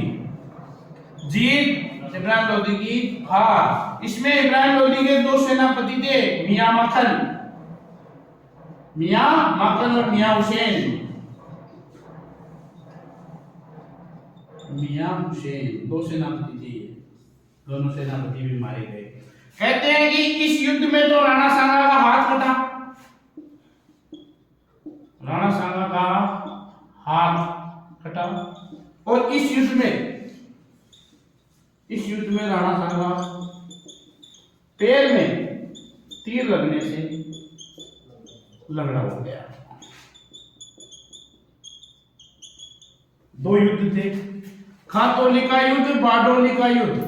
S1: जीत इब्राहिम लोधी की हार। इसमें इब्राहिम लोधी के दो सेनापति थे, मियां माखन और मियां हुसैन। मियां हुसैन दो सेनापति थे, दोनों सेनापति भी मारे गए। कहते हैं कि इस युद्ध में तो राणा सांगा का हाथ कटा, राणा सांगा का हाथ कटा। और इस युद्ध में राणा सांगा पैर में तीर लगने से लंगड़ा हो गया। दो युद्ध थे, खातौली का युद्ध, बारडोली का युद्ध।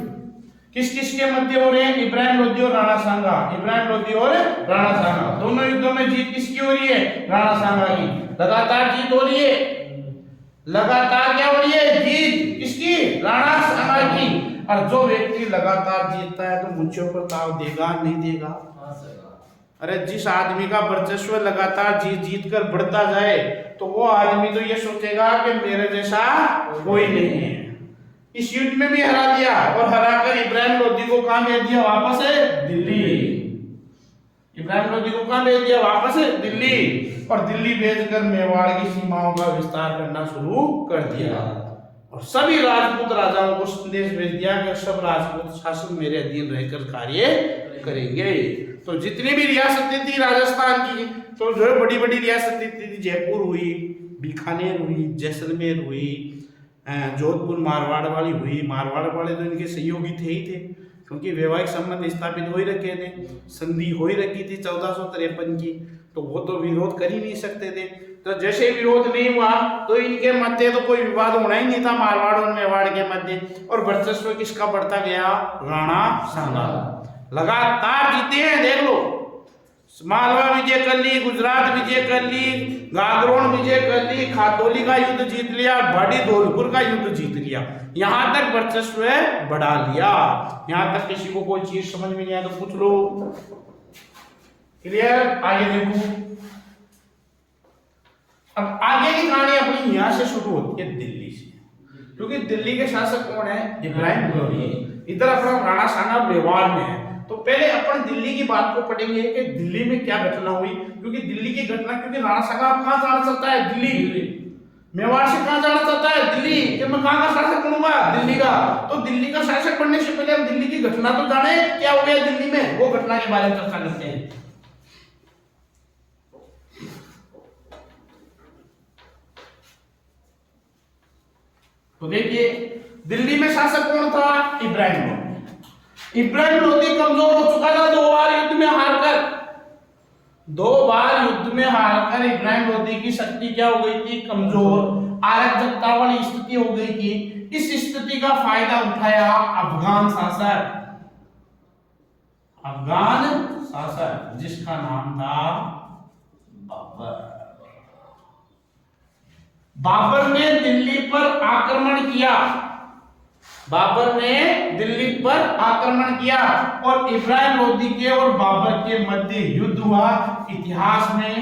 S1: किस किस के मध्य हो रहे हैं? इब्राहिम लोधी और राणा सांगा, इब्राहिम लोधी और राणा सांगा। दोनों युद्धों में जीत किसकी हो रही है? राणा सांगा की। लगातार जीत हो रही है, लगातार क्या हो रही है? जीत किसकी? राणा सांगा की। और जो व्यक्ति लगातार जीतता है तो मुझे ऊपर ताव देगा नहीं देगा? अरे जिस आदमी का वर्चस्व लगातार जीत कर बढ़ता जाए तो वो आदमी तो ये सोचेगा कि मेरे जैसा कोई नहीं है। इस युद्ध में भी हरा दिया और हराकर इब्राहिम लोधी को कहां भेज दिया? वापस है दिल्ली। इब्राहिम लोधी को कहां भेज दिया? वापस है दिल्ली। और दिल्ली भेजकर मेवाड़ की सीमाओं का विस्तार करना शुरू कर दिया और सभी राजपूत राजाओं को संदेश भेज दिया कि सब राजपूत शासन मेरे अधीन रहकर कार्य करेंगे। तो जितनी भी रियासतें थी राजस्थान की, तो जो बड़ी बड़ी रियासतें थी, जयपुर हुई, बीकानेर हुई, जैसलमेर हुई, जोधपुर मारवाड़ वाली हुई। मारवाड़ वाले तो इनके सहयोगी थे ही थे, क्योंकि वैवाहिक संबंध स्थापित हो ही रखे थे, संधि हो ही रखी थी 1453 की, तो वो तो विरोध कर ही नहीं सकते थे। तो जैसे विरोध नहीं हुआ तो इनके मध्य तो कोई विवाद होना ही नहीं था, मारवाड़ और मेवाड़ के मध्य। और वर्चस्व किसका बढ़ता गया? राणा सांगा। लगातार जीते हैं, देख लो, मालवा विजय कर ली, गुजरात विजय कर ली, गागरोन विजय कर ली, खातौली का युद्ध जीत लिया, बाड़ी धौलपुर का युद्ध जीत लिया, यहां तक वर्चस्व बढ़ा लिया। यहां तक किसी को कोई चीज समझ में नहीं आया तो पूछ लो। क्लियर? आगे देखो, अब आगे की कहानी अपनी यहां से शुरू होती है दिल्ली से, क्योंकि दिल्ली के शासक कौन है? इब्राहिम लोधी। इधर अपना राणा सांगा मेवाड़ में है। तो पहले अपन दिल्ली की बात को पढ़ेंगे कि दिल्ली में क्या घटना हुई, क्योंकि दिल्ली की घटना, क्योंकि राणा सांगा अब कहां जाना चाहता है? दिल्ली। मेवाड़ से कहां जाना चाहता है? दिल्ली। कि मैं कहां का शासक बनूंगा? दिल्ली का। तो दिल्ली का शासक बनने से पहले हम दिल्ली की घटना तो जाने, क्या हो गया दिल्ली में, वो घटना के बारे में चर्चा करते हैं। तो देखिए, दिल्ली में शासक कौन था? इब्राहिम लोधी। इब्राहिम लोधी कमजोर हो चुका था, दो बार युद्ध में हारकर इब्राहिम लोधी की शक्ति क्या हो गई थी? कमजोर, अराजकता वाली स्थिति हो गई थी। इस स्थिति का फायदा उठाया अफगान शासक जिसका नाम था बाबर। बाबर ने दिल्ली पर आक्रमण किया, और इब्राहिम लोधी के और बाबर के मध्य युद्ध हुआ। इतिहास में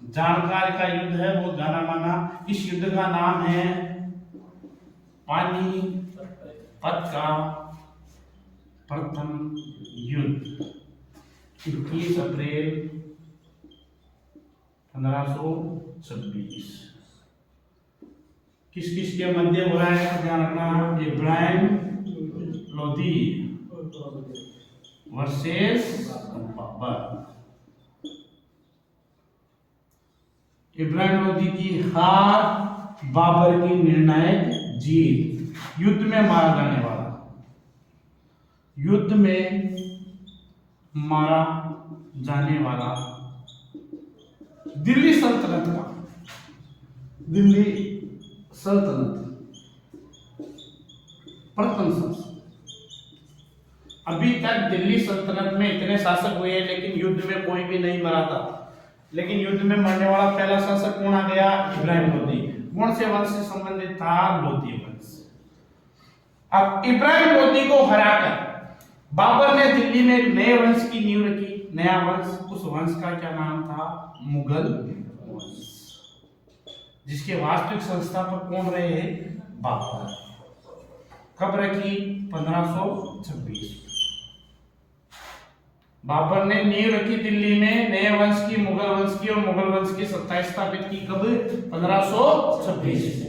S1: जानकार का युद्ध है, वो जाना माना। इस युद्ध का नाम है पानीपत का प्रथम युद्ध। 21 अप्रैल 1526। किस किस के मध्य हो रहा है? ध्यान रखना, इब्राहिम लोधी वर्सेस बाबर। इब्राहिम लोधी की हार, बाबर की निर्णायक जीत। युद्ध में मारा जाने वाला, युद्ध में मारा जाने वाला दिल्ली सल्तनत का, दिल्ली सल्तनत प्रथम शासक। अभी तक दिल्ली सल्तनत में इतने शासक हुए हैं, लेकिन युद्ध में कोई भी नहीं मरा था। लेकिन युद्ध में मरने वाला पहला शासक कौन आ गया? इब्राहिम लोदी। कौन से वंश से संबंधित था? लोदी वंश। अब इब्राहिम लोदी को हराकर बाबर ने दिल्ली में एक नए वंश की नींव रखी। नया वंश, उस वंश का क्या नाम था? मुगल वंश, जिसके वास्तविक संस्थापक कौन रहे हैं? बाबर। कब रखी? 1526। बाबर ने नींव रखी दिल्ली में नए वंश की, मुगल वंश की, और मुगल वंश की सत्ता स्थापित की कब? 1526।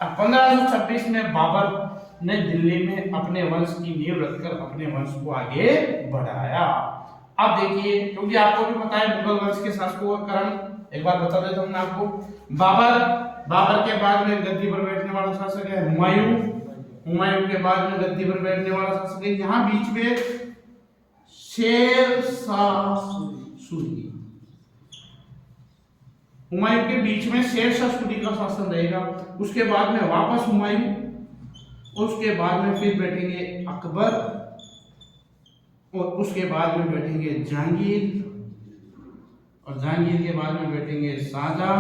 S1: अब 1526 में बाबर ने दिल्ली में अपने वंश की नींव रखकर अपने वंश को आगे बढ़ाया। अब देखिए, क्योंकि आपको भी पता है मुगल वंश के शासकों का क्रम एक बार बता देता हूं मैं आपको। बाबर के बाद में गद्दी पर बैठने वाला शासक है हुमायूं। हुमायूं के बाद में गद्दी पर बैठने वाला शासक है, यहां बीच में शेर शाह सूरी। हुमायूं के बीच में शेर शाह सूरी का शासन रहेगा। उसके बाद में वापस हुमायूं, उसके बाद में फिर बैठेंगे अकबर, और उसके बाद में बैठेंगे जहांगीर, और जहांगीर के बाद में बैठेंगे शाहजहां,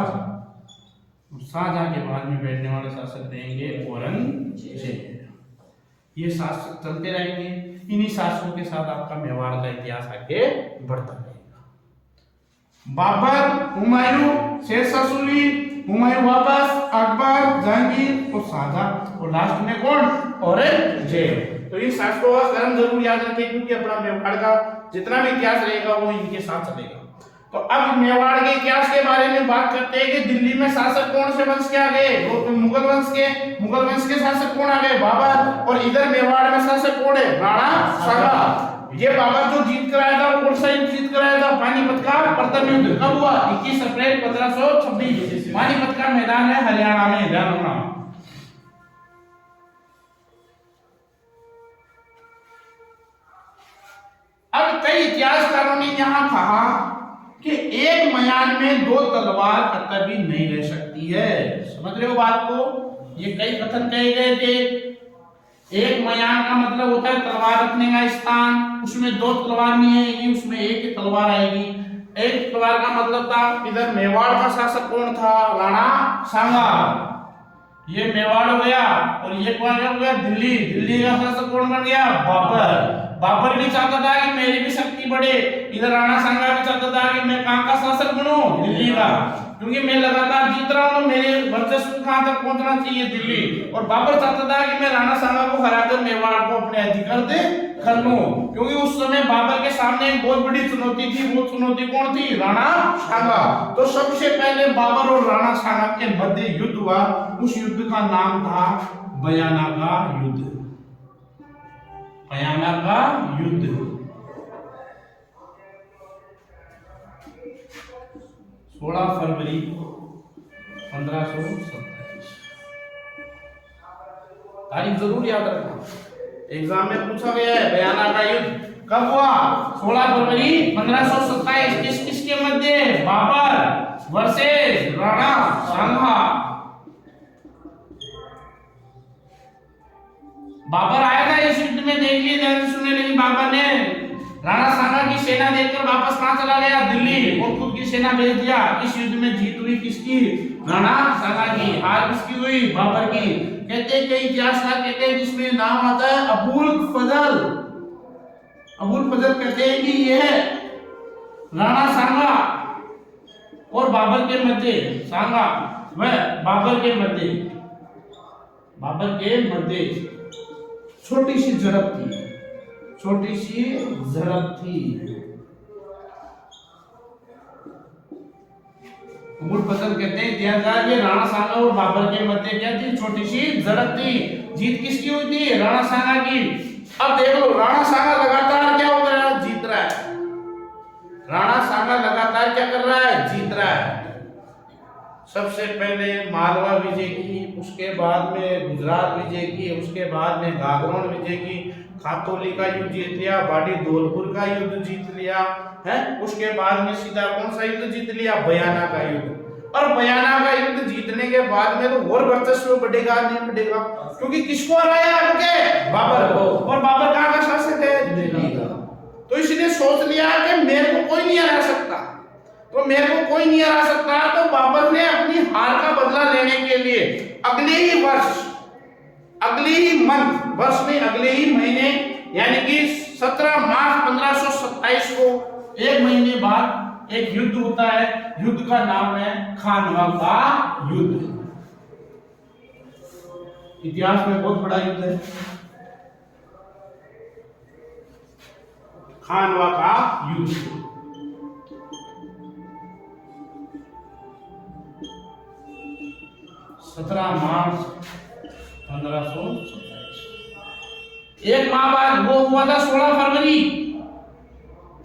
S1: और शाहजहां के बाद में बैठने वाले शासक रहेंगे औरंगजेब। ये शासक चलते रहेंगे। इन्हीं शासकों के साथ आपका मेवाड़ का इतिहास आगे बढ़ता रहेगा। बाबर, हुमायूं, शेर शाह सूरी, हुमायूं वापस, अकबर, जहांगीर और शाहजहां, और लास्ट में कौन? औरंगजेब। तो इन शासकों का क्रम जरूर याद रखें, क्योंकि अपना मेवाड़ का जितना भी इतिहास रहेगा वो इनके साथ चलेगा। तो अब मेवाड़ के इतिहास के बारे में बात करते हैं कि दिल्ली में शासक कौन से वंश के आ गए? मुगल वंश के। मुगल वंश के शासक कौन आ गए? बाबर। और इधर मेवाड़ में शासक कौन है? राणा सांगा। ये बाबर जो जीत कर आया था वो कौन सा युद्ध जीत कर आया था? पानीपत का प्रथम युद्ध। कब हुआ? 21 अप्रैल 1526। पानीपत का मैदान है हरियाणा में, ध्यान रखना। अब कई इतिहासकारों ने यहां कहा कि एक मयान में दो तलवार कतई नहीं रह सकती है। समझ रहे हो बात को? ये कई कथन कहे गए थे। एक मयान का मतलब होता है तलवार रखने का स्थान, उसमें दो तलवार नहीं आएगी, उसमें एक ही तलवार आएगी। एक तलवार का मतलब था, इधर मेवाड़ का शासक कौन था? राणा सांगा। ये मेवाड़ हो गया, और ये कौन हो गया? दिल्ली। दिल्ली का शासक कौन बन गया? बाबर। बाबर भी चाहता था कि मेरी भी शक्ति बढ़े। इधर राणा सांगा भी चाहता था कि मैं कहां का शासक बनूं? दिल्ली का, क्योंकि मैं लगातार जीत रहा हूं, मेरे वर्चस्व कहां तक पहुंचना चाहिए? दिल्ली। और बाबर चाहता था कि मैं राणा सांगा को हराकर मेवाड़ को अपने अधिकार दे कर लूं, क्योंकि उस समय बाबर के सामने एक बहुत बड़ी चुनौती थी। वो चुनौती कौन थी? राणा सांगा। तो सबसे पहले बाबर और राणा सांगा के मध्य युद्ध हुआ। उस युद्ध का नाम था बयाना का युद्ध। बयाना का युद्ध 16 फरवरी 1527। तारीख जरूर याद रखना, एग्जाम में पूछा गया है। बयाना का युद्ध कब हुआ? 16 फरवरी 1527। किस किसके मध्य? बाबर वर्सेस राणा सांगा। बाबर आया था इस युद्ध में, देखिए ध्यान से सुने, लेकिन बाबर ने राणा सांगा की सेना देखकर वापस कहां चला गया? दिल्ली, और खुद की सेना भेज दिया। इस युद्ध में जीत हुई किसकी? राणा सांगा की। हार किसकी हुई? बाबर की। कहते हैं कई इतिहासकार कहते हैं जिसमें नाम आता है अबुल फजल। अबुल फजल कहते हैं कि यह राणा सांगा और बाबर के मध्य, सांगा व बाबर के मध्य छोटी सी झड़प थी। छोटी सी झड़प थी। अबुल फजल कहते हैं इतिहासकार के राणा सांगा और बाबर के मध्य क्या थी? छोटी सी झड़प थी। जीत किसकी हुई थी? राणा सांगा की। अब देख लो, राणा सांगा लगातार क्या हो रहा है? जीत रहा है। राणा सांगा लगातार क्या कर रहा है? जीत रहा है। सबसे पहले मालवा विजय की, उसके बाद में गुजरात विजय की, उसके बाद में गागरोन विजय की, खातौली का युद्ध जीत लिया, बाडी धौलपुर का युद्ध जीत लिया है। उसके बाद में सीधा कौन सा युद्ध जीत लिया? बयाना का युद्ध। और बयाना का युद्ध जीतने के बाद में तो और वर्चस्व बढ़ेगा नहीं बढ़ेगा, क्योंकि किसको हराया? आपके बाबर को। और बाबर कहाँ का शासक है? दिल्ली का। तो इसने सोच लिया कि मेरे को कोई नहीं हरा सकता, तो मेरे को कोई नहीं हरा सकता। तो बाबर ने अपनी हार का बदला लेने के लिए अगले ही वर्ष, अगले ही वर्ष में अगले ही महीने, यानी कि 17 मार्च 1527 को, एक महीने बाद एक युद्ध होता है। युद्ध का नाम है खानवा का युद्ध। इतिहास में बहुत बड़ा युद्ध है खानवा का युद्ध। 17 मार्च 1527। एक माह बाद वो हुआ था 16 फरवरी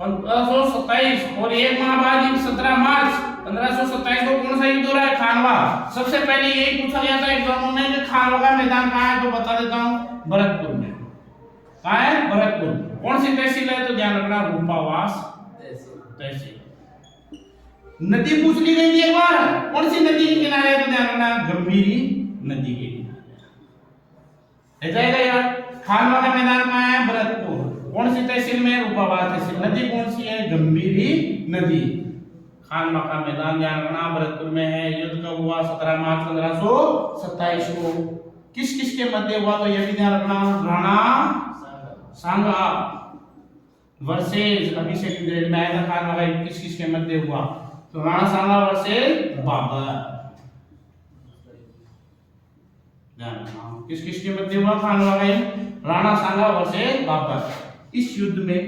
S1: 1527, और एक माह बाद 17 मार्च 1527 को कौन सा युद्ध हो रहा है? खानवा। सबसे पहले यही पूछा गया था एग्जाम में कि खानवा का मैदान कहाँ है, तो बता देता हूँ, भरतपुर में। कहाँ है? भरतपुर। कौन सी तहसील है? तो ध्यान रखना, रूपावास तहसील। नदी पूछ ली गई थी एक बार, कौन सी नदी के किनारे है? तो ध्यान रखना, गंभीरी नदी के किनारे। जाएगा यार। खानवा का मैदान कहाँ है? भरतपुर। कौन सी तहसील में? रूपावास तहसील। नदी कौन सी है? गंभीरी नदी। खानवा का मैदान ध्यान रखना भरतपुर में है। युद्ध कब हुआ? 17 मार्च 1527 को। किस किस के मध्य हुआ? तो यह भी ध्यान रखना, राणा सांगा वर्सेस, अभी से ग्रेड में आया था खानवा का, किस किस के मध्य हुआ? तो राणा सांगा वर्सेस बाबर। किस किस के मध्य हुआ खानवा का? राणा सांगा वर्सेस बाबर। इस युद्ध में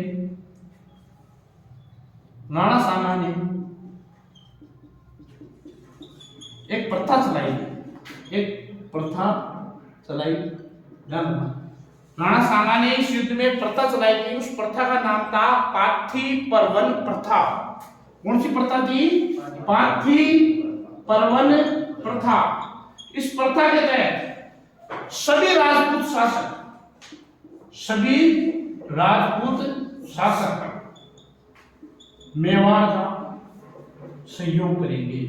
S1: राणा सांगा ने एक प्रथा चलाई, एक प्रथा चलाई। राणा सांगा ने इस युद्ध में प्रथा चलाई थी। उस प्रथा का नाम था पार्थी परवन प्रथा। कौन सी प्रथा थी? पार्थी परवन प्रथा। इस प्रथा के तहत सभी राजपूत शासक मेवाड़ का सहयोग करेंगे।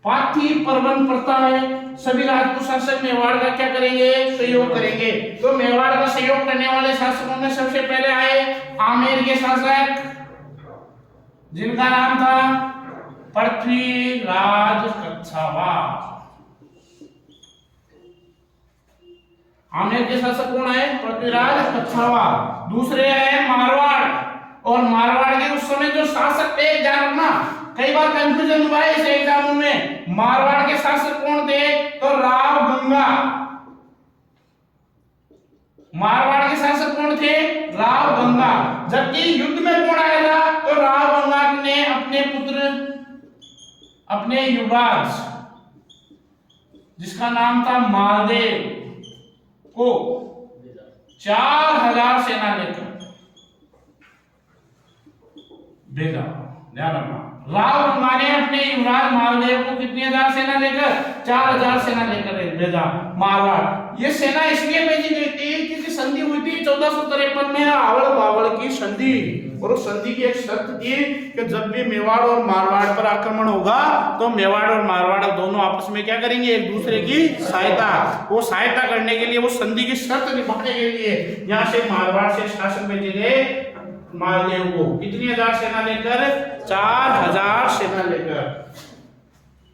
S1: पार्थी परवन प्रथा है, सभी राजपूत शासक मेवाड़ का क्या करेंगे? सहयोग करेंगे। तो मेवाड़ का सहयोग करने वाले शासकों में सबसे पहले आए आमेर के शासक, जिनका नाम था पृथ्वीराज कच्छावा। आमेर के शासक कौन है? पृथ्वीराज कच्छावा। दूसरे है मारवाड़, और मारवाड़ के उस समय जो शासक थे, ध्यान रखना, कई बार कंफ्यूजन हुआ है इस एग्जाम में। मारवाड़ के शासक कौन थे? तो राव गंगा। मारवाड़ के शासक कौन थे? राव गंगा। जबकि युद्ध में कौन आया था? तो राव गंगा ने अपने पुत्र, अपने युवराज, जिसका नाम था मालदेव, को 4000 सेना लेकर भेजा। ध्यान रखना, राव गंगा ने अपने युवराज मालदेव को कितनी हजार सेना लेकर? 4000 सेना लेकर भेजा मारवाड़। ये सेना इसलिए भेजी गई थी क्योंकि संधि हुई थी 1453 में, आवड़ बावड़ की संधि। और उस संधि की एक शर्त थी कि जब भी मेवाड़ और मारवाड़ पर आक्रमण होगा तो मेवाड़ और मारवाड़ दोनों आपस में क्या करेंगे? एक दूसरे की सहायता। वो सहायता करने के लिए, वो संधि की शर्त निभाने के लिए यहाँ से मारवाड़ से शासक भेजे गए मालदेव को। कितनी हजार सेना लेकर? 4000 सेना लेकर।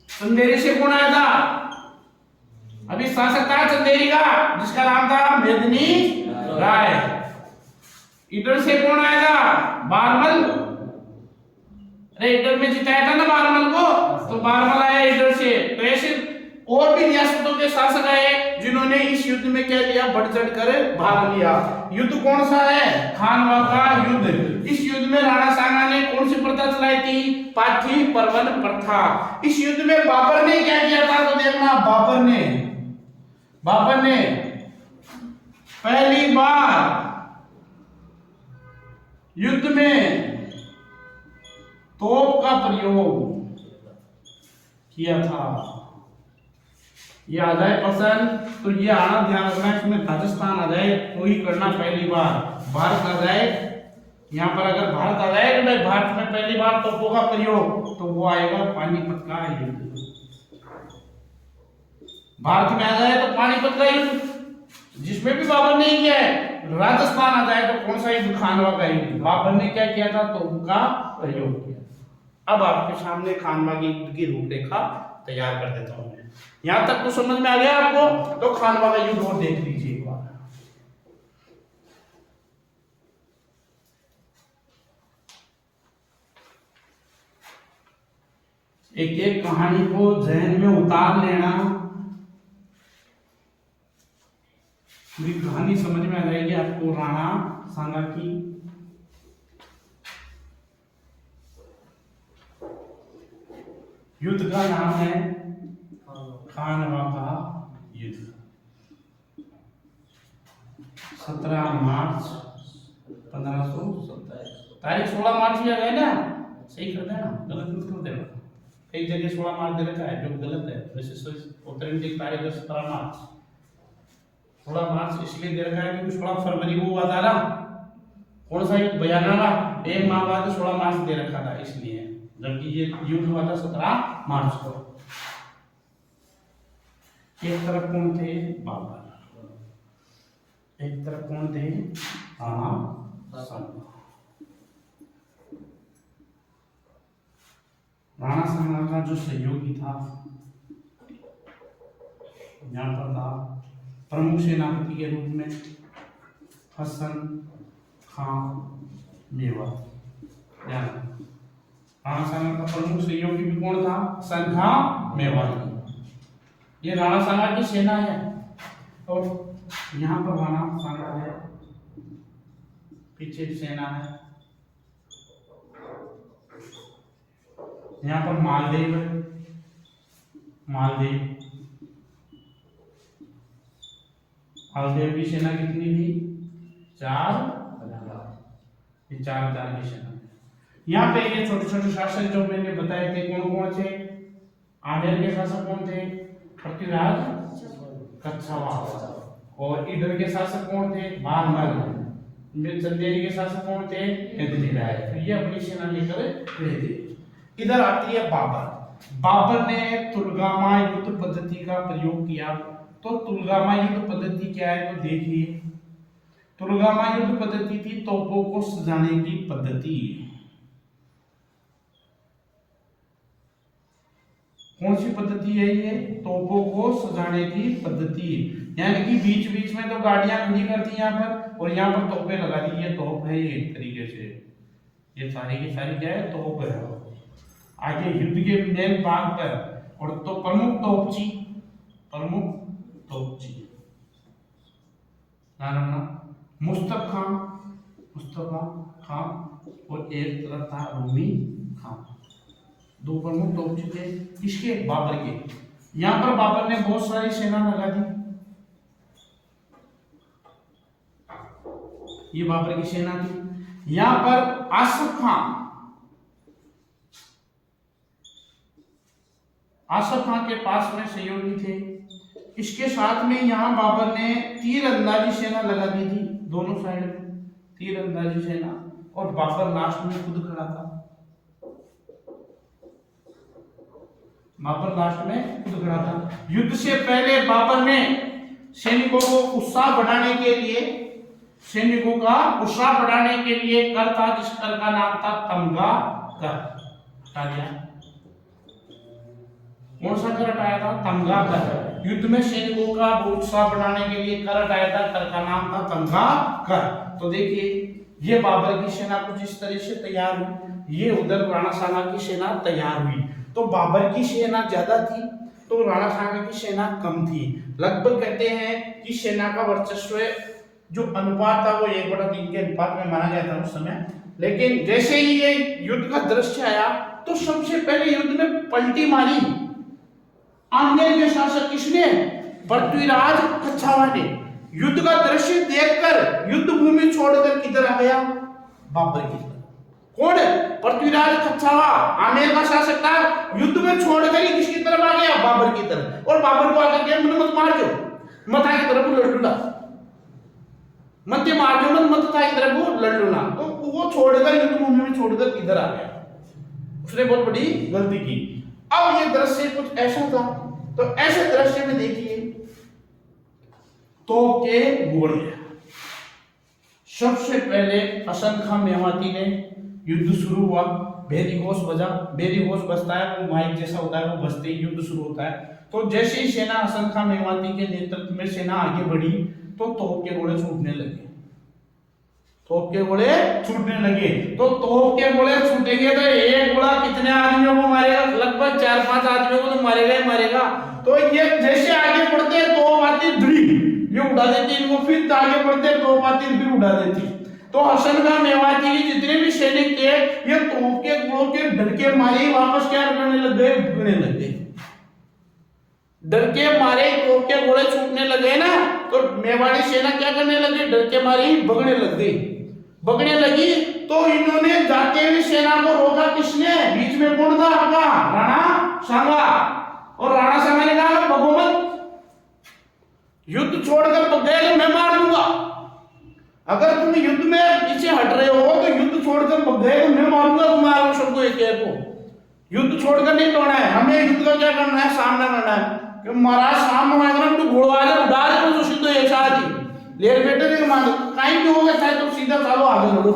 S1: चंदेरी से कौन आया था? अभी शासक था चंदेरी का, जिसका नाम था मेदिनी राय। इधर से कौन आया था? बारमल। अरे इधर में जिताया था ना बारमल को, तो बारमल आया इधर से। तो ऐसे और भी रियासतों के शासक आए जिन्होंने इस युद्ध में क्या लिया? बढ़ चढ़ कर भाग लिया। युद्ध कौन सा है? खानवा का युद्ध। इस युद्ध में राणा सांगा ने कौन सी प्रथा चलाई थी? पार्थी परवन प्रथा। इस युद्ध में बाबर ने क्या किया था? तो देखना, बाबर ने पहली बार युद्ध में तोप का प्रयोग किया था। ये आ जाए पसंद तो ये आना ध्यान रखना, इसमें राजस्थान आ जाए तो ही करना पहली बार, भारत आ जाए यहाँ पर, अगर भारत आ जाए तो भारत में पहली बार तोपों का प्रयोग तो वो आएगा पानीपत का युद्ध। भारत में आ जाए तो पानीपत का युद्ध, जिसमें भी बाबर ने किया है। राजस्थान आ जाए तो कौन सा युद्ध? खानवा का युद्ध। बाबर ने क्या किया था? तोप का प्रयोग किया। अब आपके सामने खानवा के युद्ध की रूपरेखा तैयार कर देता हूं। यहां तक तो समझ में आ गया आपको? तो खानवा का युद्ध और देख लीजिए एक बार। एक एक कहानी को जहन में उतार लेना, पूरी कहानी समझ में आ जाएगी आपको। राणा सांगा की युद्ध का नाम है खानवा का युद्ध। 17 मार्च 1527, तारीख 16 मार्च ही आ गए ना, सही कर देना, गलत मत कर देना। कई जगह 16 मार्च दे रखा है जो गलत है, वैसे ऑथेंटिक तारीख है 17 मार्च। 16 मार्च इसलिए दे रखा है क्योंकि 16 फरवरी को हुआ था ना, कौन सा युद्ध? बयाना, एक माह बाद 16 मार्च दे रखा था इसलिए, जबकि ये युद्ध हुआ था 17 मार्च को। एक तरफ कौन थे? बाबर। एक तरफ कौन थे? राणा सांगा। राणा सांगा का जो सहयोगी था यहाँ पर था प्रमुख सेनापति के रूप में हसन खां मेवाती। राणा सांगा का प्रमुख सहयोगी भी कौन था? हसन खां मेवाती। ये राणा सांगा की सेना है और यहाँ पर राणा सांगा है, पीछे सेना है। यहाँ पर मालदेव है, मालदेव की सेना कितनी थी? 4,000। ये 4,000 की सेना। यहाँ पे ये छोटे छोटे शासक जो मैंने बताए थे कौन कौन थे? आमेर के शासक कौन थे? पृथ्वीराज कच्छावा। और इधर के शासक कौन थे? बारमल। चंदेरी के शासक कौन थे? केतली राय। तो ये अपनी सेना लेकर खड़े थे। इधर आती है बाबर। बाबर ने तुलगामा युद्ध पद्धति का प्रयोग किया। तो तुलगामा युद्ध पद्धति क्या है? तो देखिए, तुलगामा युद्ध पद्धति थी तोपों को सजाने की पद्धति। कौन सी पद्धति है ये? तोपों को सजाने की पद्धति। यानी कि बीच बीच में तो गाड़ियां खड़ी कर दी यहाँ पर और यहाँ पर तोपें लगा दी। ये तोप है, ये एक तरीके से ये सारी की सारी क्या है? तोप है। आगे युद्ध के मेन भाग पर और तो प्रमुख तोपची मुस्तफा खां और एक तरफ था रूमी खां। दो प्रमुख तोपची थे इसके, बाबर के। यहाँ पर बाबर ने बहुत सारी सेना लगा दी। ये बाबर की सेना थी। यहाँ पर आसफ खां के पास में सहयोगी थे। इसके साथ में यहाँ बाबर ने तीरंदाजी सेना लगा दी थी, दोनों साइड में तीरंदाजी सेना। और बाबर लास्ट में खुद खड़ा था। बाबर लास्ट में खुद खड़ा था। युद्ध से पहले बाबर ने सैनिकों को उत्साह बढ़ाने के लिए कर था, जिस कर का नाम था तमगा कर। हटा दिया। कौन सा कर हटाया था? तमगा कर। युद्ध में सैनिकों का उत्साह बढ़ाने के लिए कर हटाया था, कर का नाम था तमगा कर। तो देखिए, ये बाबर की सेना कुछ इस तरह से तैयार हुई, ये उधर राणा सांगा की सेना तैयार हुई। तो बाबर की सेना ज्यादा थी तो राणा सांगा की सेना कम थी। लगभग कहते हैं कि सेना का वर्चस्व जो अनुपात था वो 1/3 के अनुपात में माना गया था उस समय। लेकिन जैसे ही ये युद्ध का दृश्य आया तो सबसे पहले युद्ध में पलटी मारी आमेर के शासक किसने? पृथ्वीराज कच्छावा ने। युद्ध का दृश्य देखकर युद्ध भूमि छोड़कर किधर आ गया? बाबर की तरफ। कौन? पृथ्वीराज कच्छावा, आमेर का शासक था, युद्ध में छोड़कर ही किसकी तरफ आ गया? बाबर की तरफ। और बाबर को आकर के मत मार जो, मथा की तरफ लड़ लूंगा, मत मार जो, मत था की तरफ लड़ लूंगा। तो वो छोड़कर युद्ध भूमि में छोड़कर इधर आ गया, उसने बहुत बड़ी गलती की। अब ये दृश्य कुछ ऐसा था, तो ऐसे दृश्य में देखिए तो के गोले। सबसे पहले हसन खां मेवाती ने युद्ध शुरू हुआ, भेरी घोष बजा, भेरी घोष बजता है, वो माइक जैसा होता है, वो बजते ही युद्ध शुरू होता है। तो जैसे ही सेना हसन खां मेवाती के नेतृत्व में सेना आगे बढ़ी तो तोप के गोले छूटने लगे, तोप के गोले छूटने लगे। तो तोप के गोले छूटेंगे तो एक गोला कितने आदमियों को मारेगा? लगभग 4-5 आदमियों को तो मारेगा ही मारेगा। तो ये जैसे आगे बढ़ते तोप आती धड़ी, ये उड़ा देती इनको, फिर आगे बढ़ते तोप आती फिर उड़ा देती। तो हसन खां मेवाती के जितने भी सैनिक थे ये तोप के गोलों के डर के मारे ही वापस क्या करने लग गए? भगने लग गए। डर के मारे तोप के गोले छूटने लगे ना, तो मेवाड़ी सेना क्या करने लगी? डर के मारे ही भगने लग गई। भगने लगी तो इन्होंने जाते हुए सेना को रोका किसने? बीच में कौन था आपका? राणा सांगा। और राणा सांगा ने कहा भगो मत, युद्ध छोड़कर तो गए तो मैं मार दूंगा। अगर तुम युद्ध में पीछे हट रहे हो तो युद्ध छोड़कर भग गए तो मैं मारूंगा तुम्हारे सबको एक एक को। युद्ध छोड़कर नहीं तोड़ना है हमें, युद्ध का क्या करना है? सामना करना है कि महाराज सामने आकर तो घोड़वा दे उड़ा दे तो सीधे एक साथ ही लेर बेटे ने मार काई भी हो गया था तो सीधा चलो आगे लड़ो।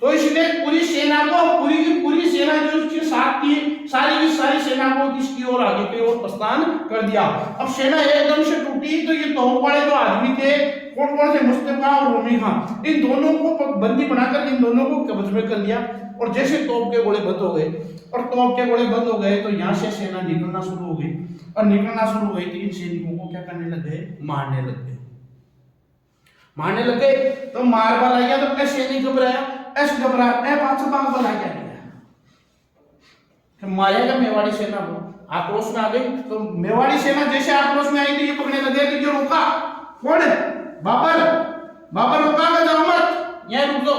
S1: तो इसलिए पूरी सेना को, पूरी की पूरी सेना जो उसके साथ थी, सारी की सारी सेना को किसकी ओर आगे की ओर प्रस्थान कर दिया। अब सेना एकदम से टूटी तो ये तोप वाले जो आदमी थे, कौन कौन से? मुस्तफा और रोमी खां, इन दोनों को बंदी बनाकर इन दोनों को कब्जे में कर लिया। और जैसे तोप के गोले बंद हो गए, और तोप के गोले बंद हो गए तो यहाँ से सेना निकलना शुरू हो गई। और निकलना शुरू हो गई तो इन सैनिकों को क्या करने लग गए? मारने लग गए, मारने लग गए। तो मार बार आ गया तो ऐसे नहीं घबराया, ऐसे घबराया ऐ पाछे भाग बना क्या किया कि मारेगा मेवाड़ी सेना को। आक्रोश में आ गई तो मेवाड़ी सेना जैसे आक्रोश में आई तो ये पकड़ने लगे कि जो रोका कौन है? बाबर। बाबर रोका कि जाओ मत, यहीं रुक दो।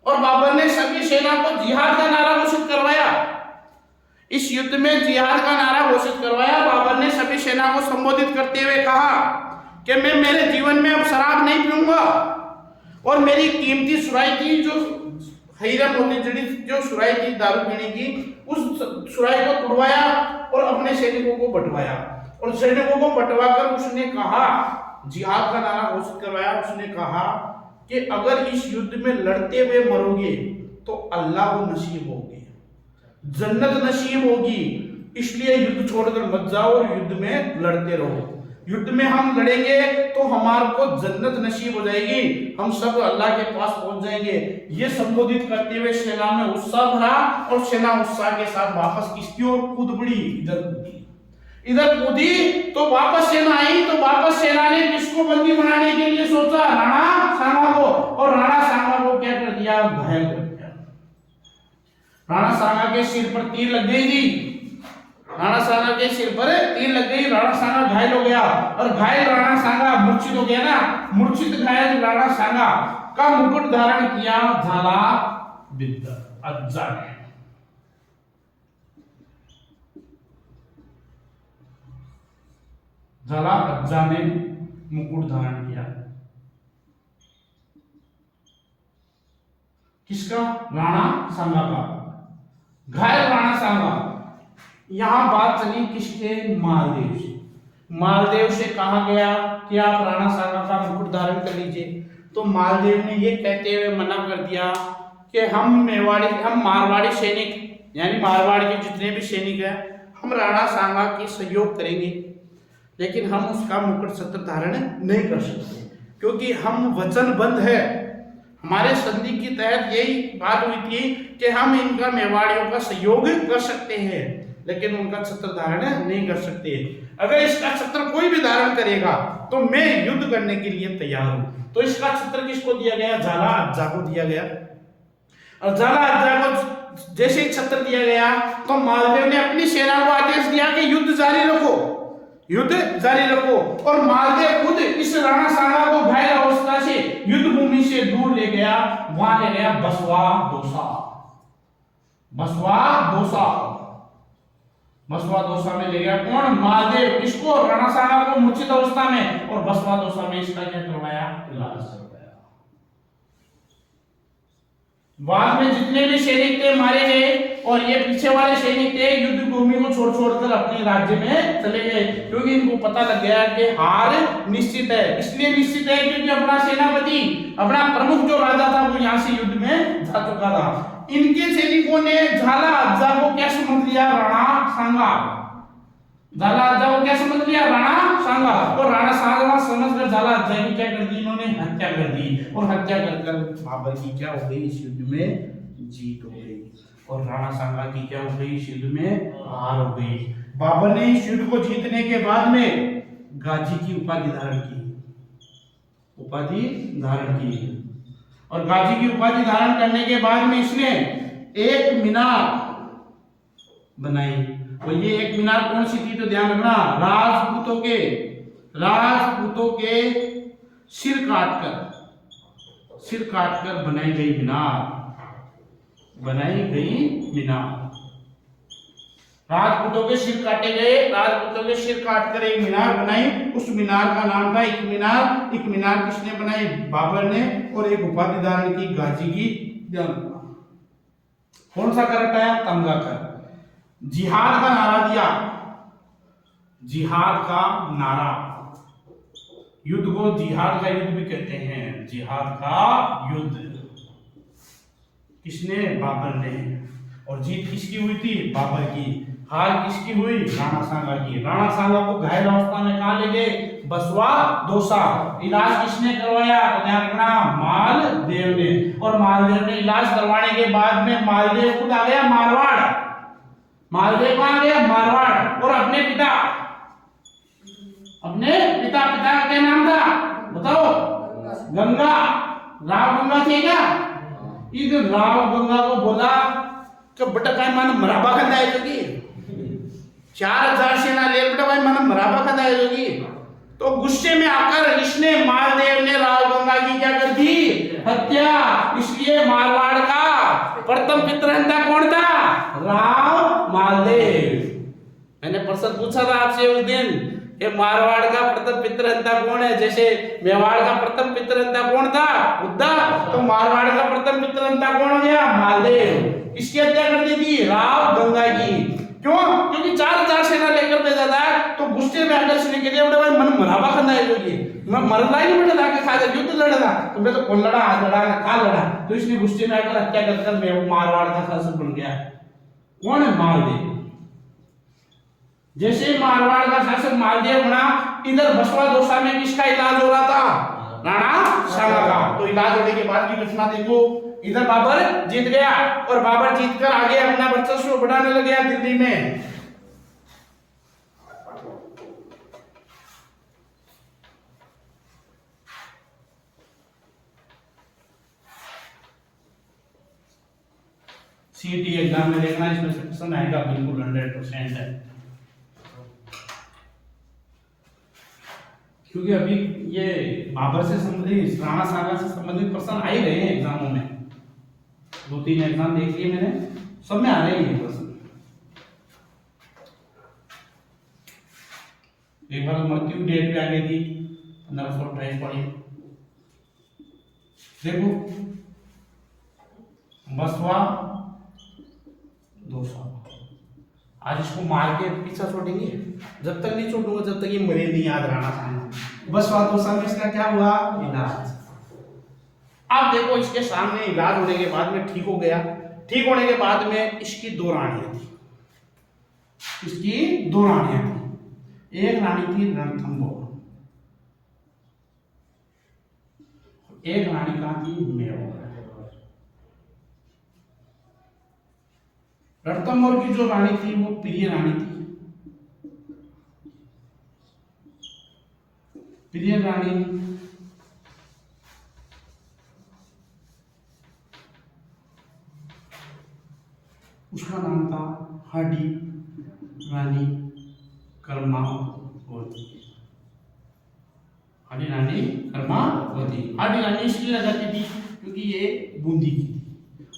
S1: और बाबर ने सभी सेना को जिहाद का नारा घोषित करवाया। इस युद्ध में जिहाद का नारा घोषित करवाया। बाबर ने सभी सेना को संबोधित करते हुए कहा कि मैं मेरे जीवन में अब शराब नहीं पीऊंगा और मेरी कीमती सुराई थी जो हीरा मोती जड़ी जो सुराई थी दारू पीने की, उस सुराई को तुड़वाया और अपने सैनिकों को बंटवाया। और सैनिकों को बंटवाकर उसने कहा, जिहाद का नारा घोषित करवाया। उसने कहा कि अगर इस युद्ध में लड़ते हुए मरोगे तो अल्लाह को नसीब होगी, जन्नत नसीब होगी, इसलिए युद्ध छोड़कर मत जाओ और युद्ध में लड़ते रहो। युद्ध में हम लड़ेंगे तो हमारे को जन्नत नसीब हो जाएगी, हम सब अल्लाह के पास पहुंच जाएंगे। ये संबोधित करते हुए सेना में उत्साह भरा और सेना उत्साह के साथ वापस किसकी ओर कूद पड़ी? इधर कूदी। इधर कूदी तो वापस सेना आई तो वापस सेना ने किसको बंदी बनाने के लिए सोचा? राणा सांगा को। और राणा सांगा को क्या कर दिया? घायल कर दिया। राणा सांगा के सिर पर तीर लग गई थी, राणा सांगा के सिर पर तीर लग गई, राणा सांगा घायल हो गया। और घायल राणा सांगा मूर्छित हो गया ना, मूर्छित घायल राणा सांगा का मुकुट धारण किया झाला विद्या अज्जा ने। झाला अज्जा ने मुकुट धारण किया। किसका? राणा सांगा का। घायल राणा सांगा। यहां बात चली किसके? मालदेव से। मालदेव से कहा गया कि आप राणा सांगा का मुकुट धारण कर लीजिए। तो मालदेव ने ये कहते हुए मना कर दिया कि हम मारवाड़ी सैनिक यानी मारवाड़ के जितने भी सैनिक हैं हम राणा सांगा की सहयोग करेंगे, लेकिन हम उसका मुकुट छत्र धारण नहीं कर सकते क्योंकि हम वचनबद्ध है। हमारे संधि के तहत यही बात हुई थी कि हम इनका मेवाड़ियों का सहयोग कर सकते हैं लेकिन उनका छत्र धारण नहीं कर सकते। अगर इसका छत्र कोई भी धारण करेगा तो मैं युद्ध करने के लिए तैयार हूं। तो इसका छत्र किसको दिया गया? झाला अज्जा को दिया गया। और झाला अज्जा को जैसे ही छत्र दिया गया तो मालदेव ने अपनी सेना को आदेश दिया कि युद्ध जारी रखो, युद्ध जारी रखो। और मालदेव खुद इस राणा सांगा को घायल अवस्था से युद्ध भूमि से दूर ले गया, वहां ले गया बसवा दोसा। बसवा दोसा, बसवा दोसा में ले गया कौन? महादेव। किसको? राणा सांगा को मूर्छित अवस्था में, और बसवा दोसा में इसका क्या करवाया? इलाज करवाया। बाद में जितने भी सैनिक थे मारे गए, और ये पीछे वाले सैनिक थे युद्ध भूमि को छोड़ छोड़कर अपने राज्य में चले गए, क्योंकि इनको पता लग गया कि हार निश्चित है। इसलिए निश्चित है क्योंकि अपना सेनापति, अपना प्रमुख जो राजा था वो यहाँ से युद्ध में जा चुका था। इनके सैनिकों ने झाला अज्जा को क्या समझ लिया? राणा सांगा। झाला अज्जा को क्या समझ लिया? राणा सांगा। और राणा सांगा समझकर झाला अज्जा की क्या कर दी? इन्होंने हत्या कर दी, और हत्या कर बाबर की क्या हो गई? इस युद्ध में जीत हो गई, और राणा सांगा की क्या हो गई? इस युद्ध में हार हो गई। बाबर ने इस युद्ध को जीतने के बाद में गाजी की उपाधि धारण की, उपाधि धारण की, और गाजी की उपाधि धारण करने के बाद में इसने एक मीनार बनाई। और ये एक मीनार कौन सी थी? तो ध्यान रखना, राजपूतों के सिर काटकर बनाई गई मीनार, राजपूतों के सिर काटे गए, राजपूतों के सिर काटकर एक मीनार बनाई। उस मीनार का नाम था एक मीनार। एक मीनार किसने बनाई? बाबर ने। और एक उपाधि धारण की गाजी की। कौन सा कर हटाया? तमगा कर। जिहाद का नारा दिया, जिहाद का नारा। युद्ध को जिहाद का युद्ध भी कहते हैं, जिहाद का युद्ध। किसने? बाबर ने। और जीत किसकी हुई थी? बाबर की। हार किसकी हुई? राणा सांगा की। राणा सांगा को घायल अवस्था में कहां ले गए? बसवा दोसा। इलाज किसने करवाया? तो ध्यान रखना, मालदेव ने। और मालदेव ने इलाज करवाने के बाद में मालदेव खुद आ गया मारवाड़। मालदेव कहां गया? मारवाड़। और अपने पिता का क्या नाम था? बताओ। गंगा। राव गंगा थे क्या? इधर राव गंगा को बोला कि बेटा काय मन मराबा खंदा है जोगी, 4000 सेना ले बेटा भाई मन मराबा खंदा है जोगी। तो गुस्से में आकर इसने, मालदेव ने राव गंगा की क्या कर दी? हत्या। इसलिए मारवाड़ का प्रथम पितृहंता कौन था? राव मालदेव। मैंने प्रश्न पूछा था आपसे उस दिन कि मारवाड़ का प्रथम पितृहंता कौन है? जैसे मेवाड़ का प्रथम पितृहंता कौन था? उद्दा। तो मारवाड़ का प्रथम पितृहंता कौन हो गया? मालदेव। इसकी हत्या कर दी थी राव गंगा की। क्यों? क्योंकि 4000 सेना लेकर भेजा था, तो गुस्से में आकर इसने कह दिया बेटा भाई मन मराबा खंदा है जोगी, मैं मरना ही नहीं बेटा, जाके खा जा, युद्ध लड़ा था तो मैं तो कौन लड़ा, आज लड़ा ना खा लड़ा। तो इसने गुस्से में आकर हत्या कर मैं मारवाड़ का शासक बन गया। कौन है? मालदेव। जैसे मारवाड़ का शासक मालदेव बना, इधर बसवा दोसा में किसका इलाज हो रहा था? राणा सांगा का। तो इलाज होने के बाद की घटना देखो, इधर बाबर जीत गया, और बाबर जीतकर आगे अपना वर्चस्व बढ़ाने लग गया दिल्ली में। सीटी एग्जाम में देखना, इसमें से क्वेश्चन आएगा बिल्कुल 100% है, क्योंकि अभी ये बाबर से संबंधित, राणा सांगा से संबंधित प्रश्न आ ही रहे हैं एग्जामों में। 2-3 एग्जाम देख लिए मैंने, सब में आ रहे हैं प्रश्न। एक बार मृत्यु डेट पे आ गई थी 1528 पढ़ी। देखो बसवा दोसा, आज इसको मार के पीछा छोड़ेंगे, जब तक नहीं छोड़ूंगा जब तक ये मरे नहीं याद राणा सांगा। बसवा दोसा में इसका क्या हुआ? इलाज। अब देखो इसके सामने इलाज होने के बाद में ठीक हो गया। ठीक होने के बाद में इसकी 2 रानियां थी, इसकी 2 रानियां थी। एक रानी थी रणथंभौर, एक रानी कहां थी? मेवाड़। रणथंभौर की जो रानी थी वो प्रिय रानी थी। प्रिय रानी उसका नाम था हाडी रानी कर्मावती। हाडी रानी कर्मावती। हाडी रानी इसलिए लगाती थी क्योंकि ये बूंदी की थी,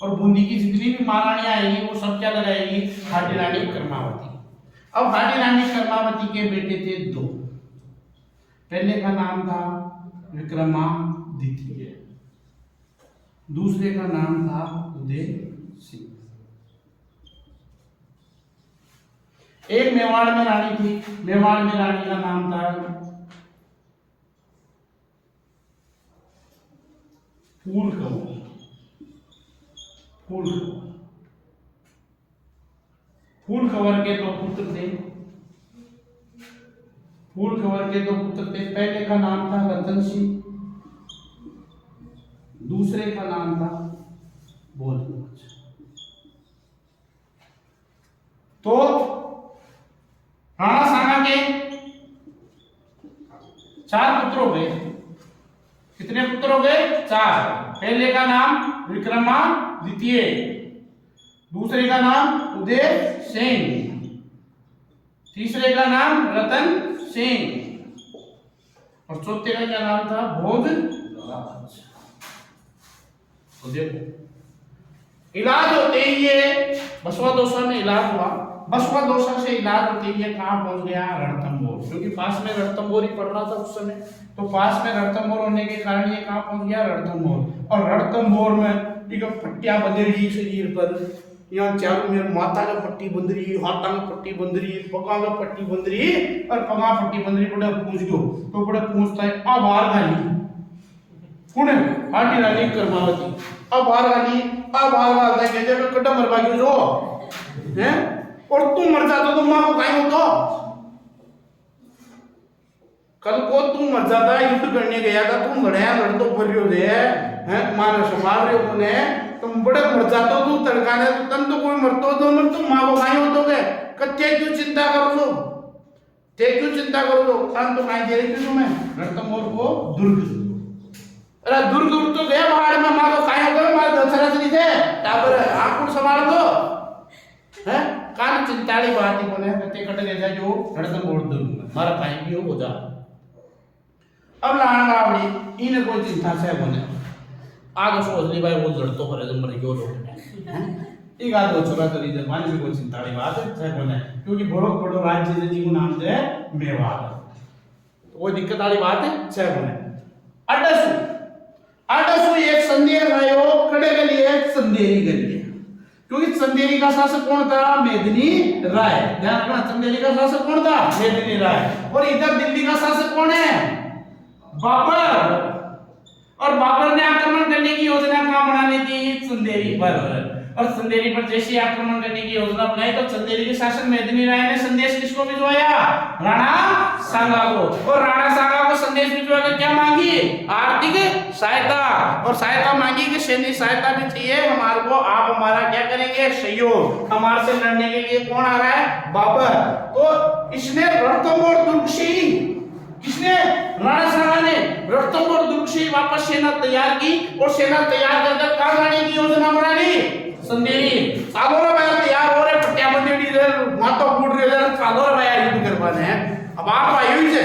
S1: और बूंदी की जितनी भी महारानियां आएगी वो सब क्या लगाएगी, हाटी रानी कर्मावती। अब हाटी रानी कर्मावती के बेटे थे दो, पहले का नाम था विक्रमादित्य, दूसरे का नाम था उदय सिंह। एक मेवाड़ में रानी थी, मेवाड़ में रानी का नाम था फूल कंवर। फूल कंवर के दो पुत्र थे, फूल कंवर के दो पुत्र थे। पहले का नाम था रतन सिंह, दूसरे का नाम था भोजपुर। तो राणा सांगा के 4 पुत्र हो गए। कितने पुत्र हो गए? 4। पहले का नाम विक्रमादित्य, दूसरे का नाम उदय सिंह, तीसरे का नाम रतन सिंह और चौथे का क्या नाम था? भोजराज। तो देखो इलाज होते ही ये बसवा दोसा में इलाज हुआ। बसवा दोसा से इलाज होते ही ये कहां पहुंच गया? रणथंभौर, क्योंकि पास में रणथंभौर ही पड़ रहा था उस समय। तो पास में रणथंभौर होने के कारण ये कहां पहुंच गया? रणथंभौर। और रणथंभौर में एक पट्टियां बंध रही शरीर पर, यहाँ चारों में माथा का पट्टी बंध रही, हाथा में पट्टी बंध रही, पगा में पट्टी बंध रही और पगा पट्टी बंध रही। बड़ा पूछ गयो तो बड़ा पूछता है अब बाहर गाली कौन है? हाटी रानी कर्मावती। अब बाहर गाली, अब बाहर गालता है जब कड्डा मरवा गयो जो हैं, और तू मर जाता तो मां को काहे होतो? कल को तू मर जाता, युद्ध करने गया था, तू लड़या लड़ तो फरियो दे हैं, मां ने संभाल रहे कोने, तुम बड़े मर जातो, तू तड़काने तो तन तो कोई मरतो तो मर, तुम मां को काहे होतोगे? कत्ते क्यों चिंता करो लो, ते क्यों चिंता करो लो? कान तो काहे दे रही थी तुम्हें? रणथंभौर को दुर्ग, अरे दुर्ग तो गया पहाड़ में, मां को काहे होतोगे? मां दशरथ जी थे टाबर आकुड़ संभाल दो हैं, कान चिंताली बात ही कोने कत्ते कट ले जा जो रणथंभौर दुर्ग मारा काहे भी हो जा। अब लाना बावड़ी इन्हें कोई चिंता से कोने आगे सोच ली भाई वो लड़तो करे तो मर गयो लोग हैं, एक आदो छोरा करी दे माने भी कोई चिंता वाली बात है कोने, क्योंकि बड़ो बड़ो राज्य है जी को नाम है मेवाड़, तो कोई दिक्कत वाली बात है कोने। अडसू एक संदेश आयो कड़े के लिए संदेरी के लिए, क्योंकि चंदेरी का शासक कौन था? मेदिनी राय। ध्यान रखना, चंदेरी का शासक कौन था? मेदिनी राय। और इधर दिल्ली का शासक कौन है? बाबर। और बाबर ने आक्रमण करने की योजना कहां बनानी थी? चंदेरी पर। और चंदेरी पर जैसे आक्रमण करने की योजना बनाई तो चंदेरी के शासक मेदिनी राय ने संदेश किसको भिजवाया? राणा सांगा को। और राणा सांगा को संदेश भिजवाकर क्या मांगी? आर्थिक सहायता। और सहायता मांगी कि सैन्य सहायता भी चाहिए हमारे को, आप हमारा क्या करेंगे? सहयोग। हमारे से लड़ने के लिए कौन आ रहा है? बाबर। तो इसने रणथंभौर दुर्ग से ही, किसने? राणा सांगा ने रणथंभौर दुर्ग से वापस सेना तैयार की और सेना तैयार कर कहां जाने की योजना बना ली? संदेरी। सालोरा भाई तैयार हो रहे, पट्टिया बंदेड़ी इधर माथा फूट रहे इधर, सालोरा भाई युद्ध करवाने हैं। अब आप आयो ही से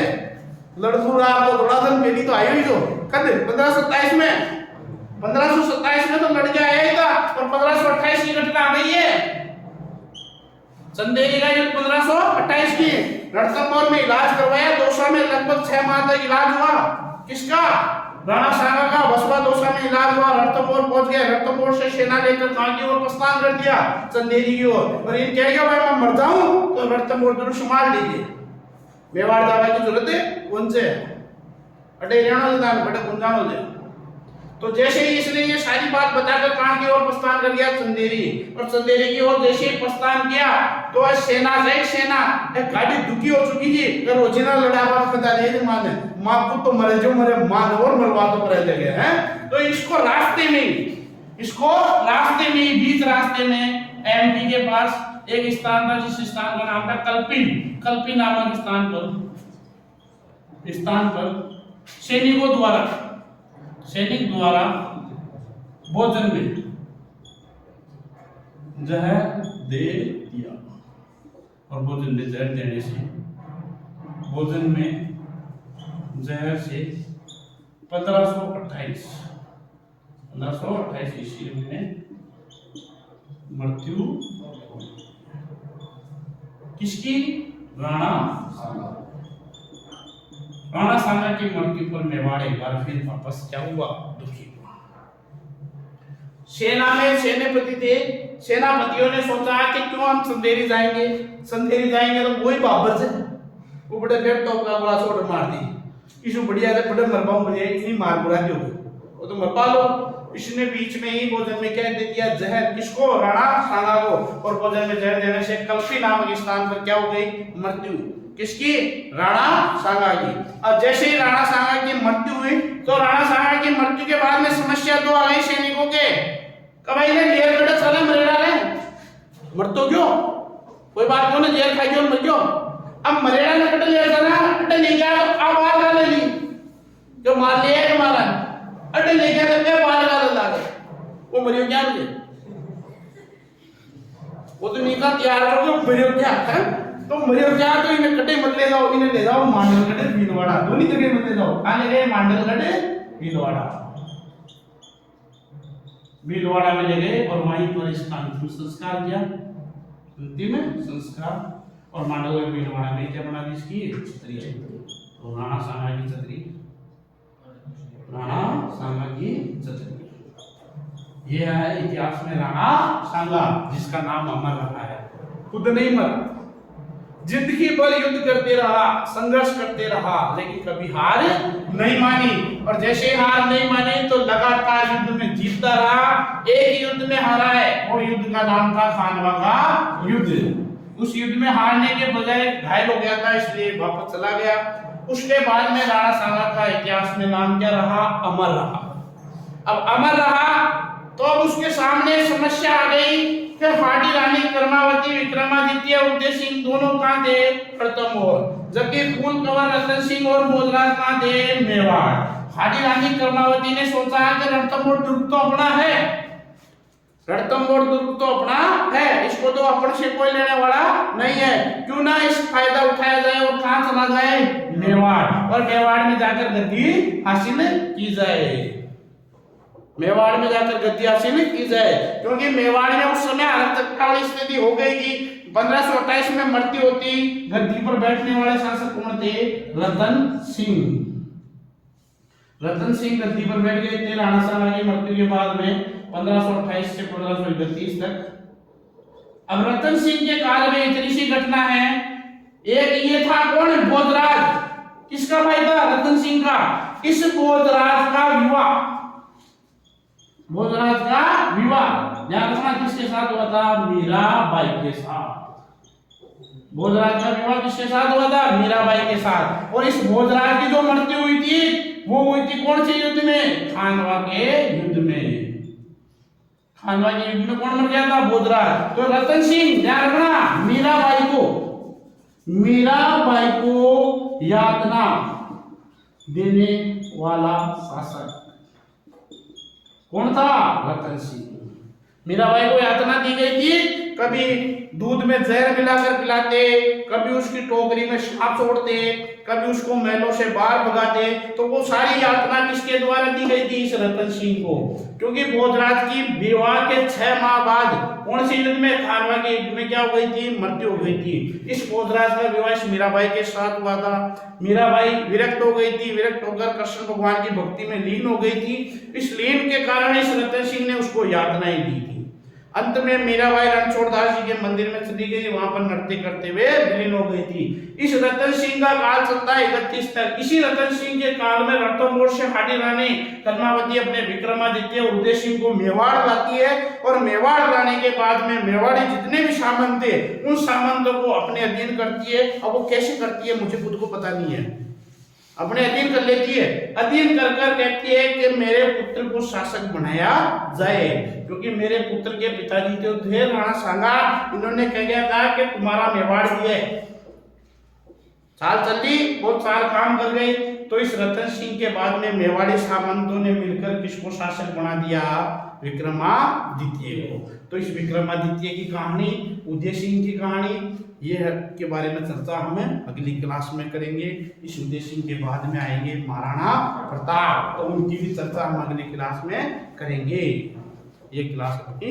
S1: लड़सूरा आपको थोड़ा दिन पहले तो आयो ही तो कद 1527 में, 1527 में तो लड़ के आया ही था और 1528 की घटना आ गई है। चंदेरी का युद्ध 1528 की। रणथंभौर में इलाज करवाया, दोसा में लगभग 6 माह तक इलाज हुआ। किसका? राणा सांगा का। बसवा दोसा में इलाज हुआ, रणथंभौर पहुंच गए। रणथंभौर से सेना लेकर कहां की ओर प्रस्थान कर दिया? चंदेरी की ओर। और इन कह गया भाई मैं मर जाऊं तो रणथंभौर दुर्ग संभाल लीजिए, मेवाड़ जाने की जरूरत है कौन से अटे रहना दान बड़े गुंजानो दे। तो जैसे ही इसने ये सारी बात बताकर कहां की ओर प्रस्थान कर दिया? चंदेरी। और चंदेरी की ओर जैसे ही प्रस्थान किया तो सेना जय सेना एक गाड़ी दुखी हो चुकी थी कि रोजिना लड़ावा पता नहीं माने मां को तो मरे जो मरे मान और मरवा तो पड़े लगे हैं। तो इसको रास्ते में बीच रास्ते में एमपी के पास एक स्थान था जिस स्थान का नाम था कल्पी नामक स्थान पर सैनिक द्वारा भोजन में जहर दे दिया। और भोजन में जहर देने से भोजन में जहर से 1528 ईस्वी में मृत्यु किसकी? राणा सांगा की मृत्यु पर मेवाड़ एक बार फिर वापस क्या हुआ? दुखी हुआ। सेना में सेनापति थे, सेनापतियों ने सोचा कि क्यों हम संदेरी जाएंगे तो वही बाबर से वो बड़े पेट टॉप का गोला छोड़ मार दी। इसको बढ़िया से बड़े मरबा बढ़िया इतनी मार बुरा दी होगी वो तो मरपा लो। इसने बीच में ही भोजन में क्या दे दिया? जहर। किसको? राणा सांगा को। और भोजन में जहर देने से कल्पी नामक स्थान पर क्या हो गई? मृत्यु। किसकी? राणा सांगा की। अब जैसे ही राणा सांगा की मृत्यु हुई तो राणा सांगा की मृत्यु के बाद में समस्या तो आ गई सैनिकों के। कब इन्हें लेर कटे चले मरेड़ा रे मर तो क्यों? कोई बात क्यों ना जेल खाई क्यों मर क्यों? अब मरेड़ा ने कटे लेर जाना अटे ले गया तो अब बाहर का ले ली जो मार लिया है मारा अटे ले गया तो मैं बाहर का ला गए वो मरियो क्या मुझे वो तो नहीं कहा तैयार करो मरियो क्या है तो मरियो क्या तो इन्हें कटे मत ले जाओ इन्हें ले जाओ मांडल कटे भीलवाड़ा दोनों जगह मत ले जाओ कहाँ ले गए? मांडल कटे भीलवाड़ा में ले गए और वहीं पर इसका अंतिम संस्कार किया। अंतिम संस्कार और मांडल में भीलवाड़ा में क्या बना दी? इसकी छतरी। तो राणा सांगा की छतरी, राणा सांगा की छतरी। ये है इतिहास में राणा सांगा जिसका नाम अमर रहा है। खुद नहीं मरा, जिंदगी भर युद्ध करते रहा, संघर्ष करते रहा, लेकिन कभी हार नहीं मानी। और जैसे हार नहीं मानी तो लगातार युद्ध में जीतता रहा। एक युद्ध में हारा है, वो युद्ध का नाम था खानवा का युद्ध। उस युद्ध में हारने के बजाय घायल हो गया था, इसलिए वापस चला गया। उसके बाद में राणा सांगा का इतिहास में नाम क्या रहा? अमर रहा। अब अमर रहा तो अब उसके सामने समस्या आ गई कि हाडी रानी कर्मावती विक्रमादित्य उदय सिंह दोनों कहां थे? प्रथम ओर। जबकि फूल कंवर रतन सिंह और भोजराज कहां थे? मेवाड़। हाडी रानी कर्मावती ने सोचा कि रणथंभौर दुर्ग तो अपना है, रणथंभौर दुर्ग तो अपना है, इसको तो अपन से कोई लेने वाला नहीं है, क्यों ना इस फायदा उठाया जाए और कहां चला जाए? मेवाड़। और मेवाड़ में जाकर गद्दी हासिल की जाए, मेवाड़ में जाकर गद्दी हासिल की जाए। क्योंकि मेवाड़ में उस समय अराजकता वाली स्थिति हो गई थी। 1528 में मृत्यु होती। गद्दी पर बैठने वाले शासक कौन थे? रतन सिंह। रतन सिंह गद्दी पर बैठ गए थे राणा सांगा की मृत्यु के बाद में 1528 से 1531 तक। अब रतन सिंह के काल में इतनी सी घटना है। एक ये था कौन? भोजराज। किसका भाई था? रतन सिंह का। इस भोजराज का विवाह, भोजराज का विवाह ध्यान रखना किसके साथ हुआ था? मीराबाई के साथ। भोजराज का विवाह किसके साथ हुआ था? मीराबाई के साथ। और इस भोजराज की जो मृत्यु हुई थी वो हुई थी कौन से युद्ध में? खानवा के युद्ध में। खानवा के युद्ध में कौन मर गया था? भोजराज। तो रतन सिंह ध्यान रखना मीराबाई को यातना देने वाला शासक कौन था? रतन सिंह। मीराबाई को यातना दी गई थी, कभी दूध में जहर मिलाकर पिलाते, कभी उसकी टोकरी में सांप छोड़ते, कभी उसको महलों से बाहर भगाते। तो वो सारी यातना किसके द्वारा दी गई थी? इस रतन सिंह को। क्योंकि भोजराज की विवाह के 6 माह बाद कौन से युद्ध में? खानवा के युद्ध में क्या हो गई थी? मृत्यु हो गई थी। इस भोजराज का विवाह इस मीराबाई के साथ हुआ था। मीराबाई विरक्त हो गई थी, विरक्त होकर कृष्ण भगवान की भक्ति में लीन हो गई थी। इस लीन के कारण इस रतन सिंह ने उसको यातनाएं दी थी। अंत में मीराबाई रणछोड़दास जी के मंदिर में चली गई, वहां पर नृत्य करते हुए विलीन हो गई थी। इस रतन सिंह का काल चलता है 31 तक। इसी रतन सिंह के काल में रणथंभौर से हाडी रानी कर्मावती अपने विक्रमादित्य और उदय सिंह को मेवाड़ लाती है। और मेवाड़ लाने के बाद में मेवाड़ी जितने भी सामंत थे उन सामंतों को अपने अधीन करती है। अब वो कैसे करती है मुझे खुद को पता नहीं है, अपने अधीन कर लेती है। अधीन कर कर कहती है कि मेरे पुत्र को शासक बनाया जाए, क्योंकि मेरे पुत्र के पिताजी जो थे राणा सांगा, इन्होंने कह दिया था कि तुम्हारा मेवाड़ भी है। साल चली, बहुत साल काम कर गई। तो इस रतन सिंह के बाद में मेवाड़ी सामंतों ने मिलकर किसको शासक बना दिया? विक्रमादित्य को। तो इस विक्रमादित्य की कहानी, उदय सिंह की कहानी, ये के बारे में चर्चा हम अगली क्लास में करेंगे। इस उदय सिंह के बाद में आएंगे महाराणा प्रताप, तो उनकी भी चर्चा हम अगली क्लास में करेंगे। ये क्लास अपनी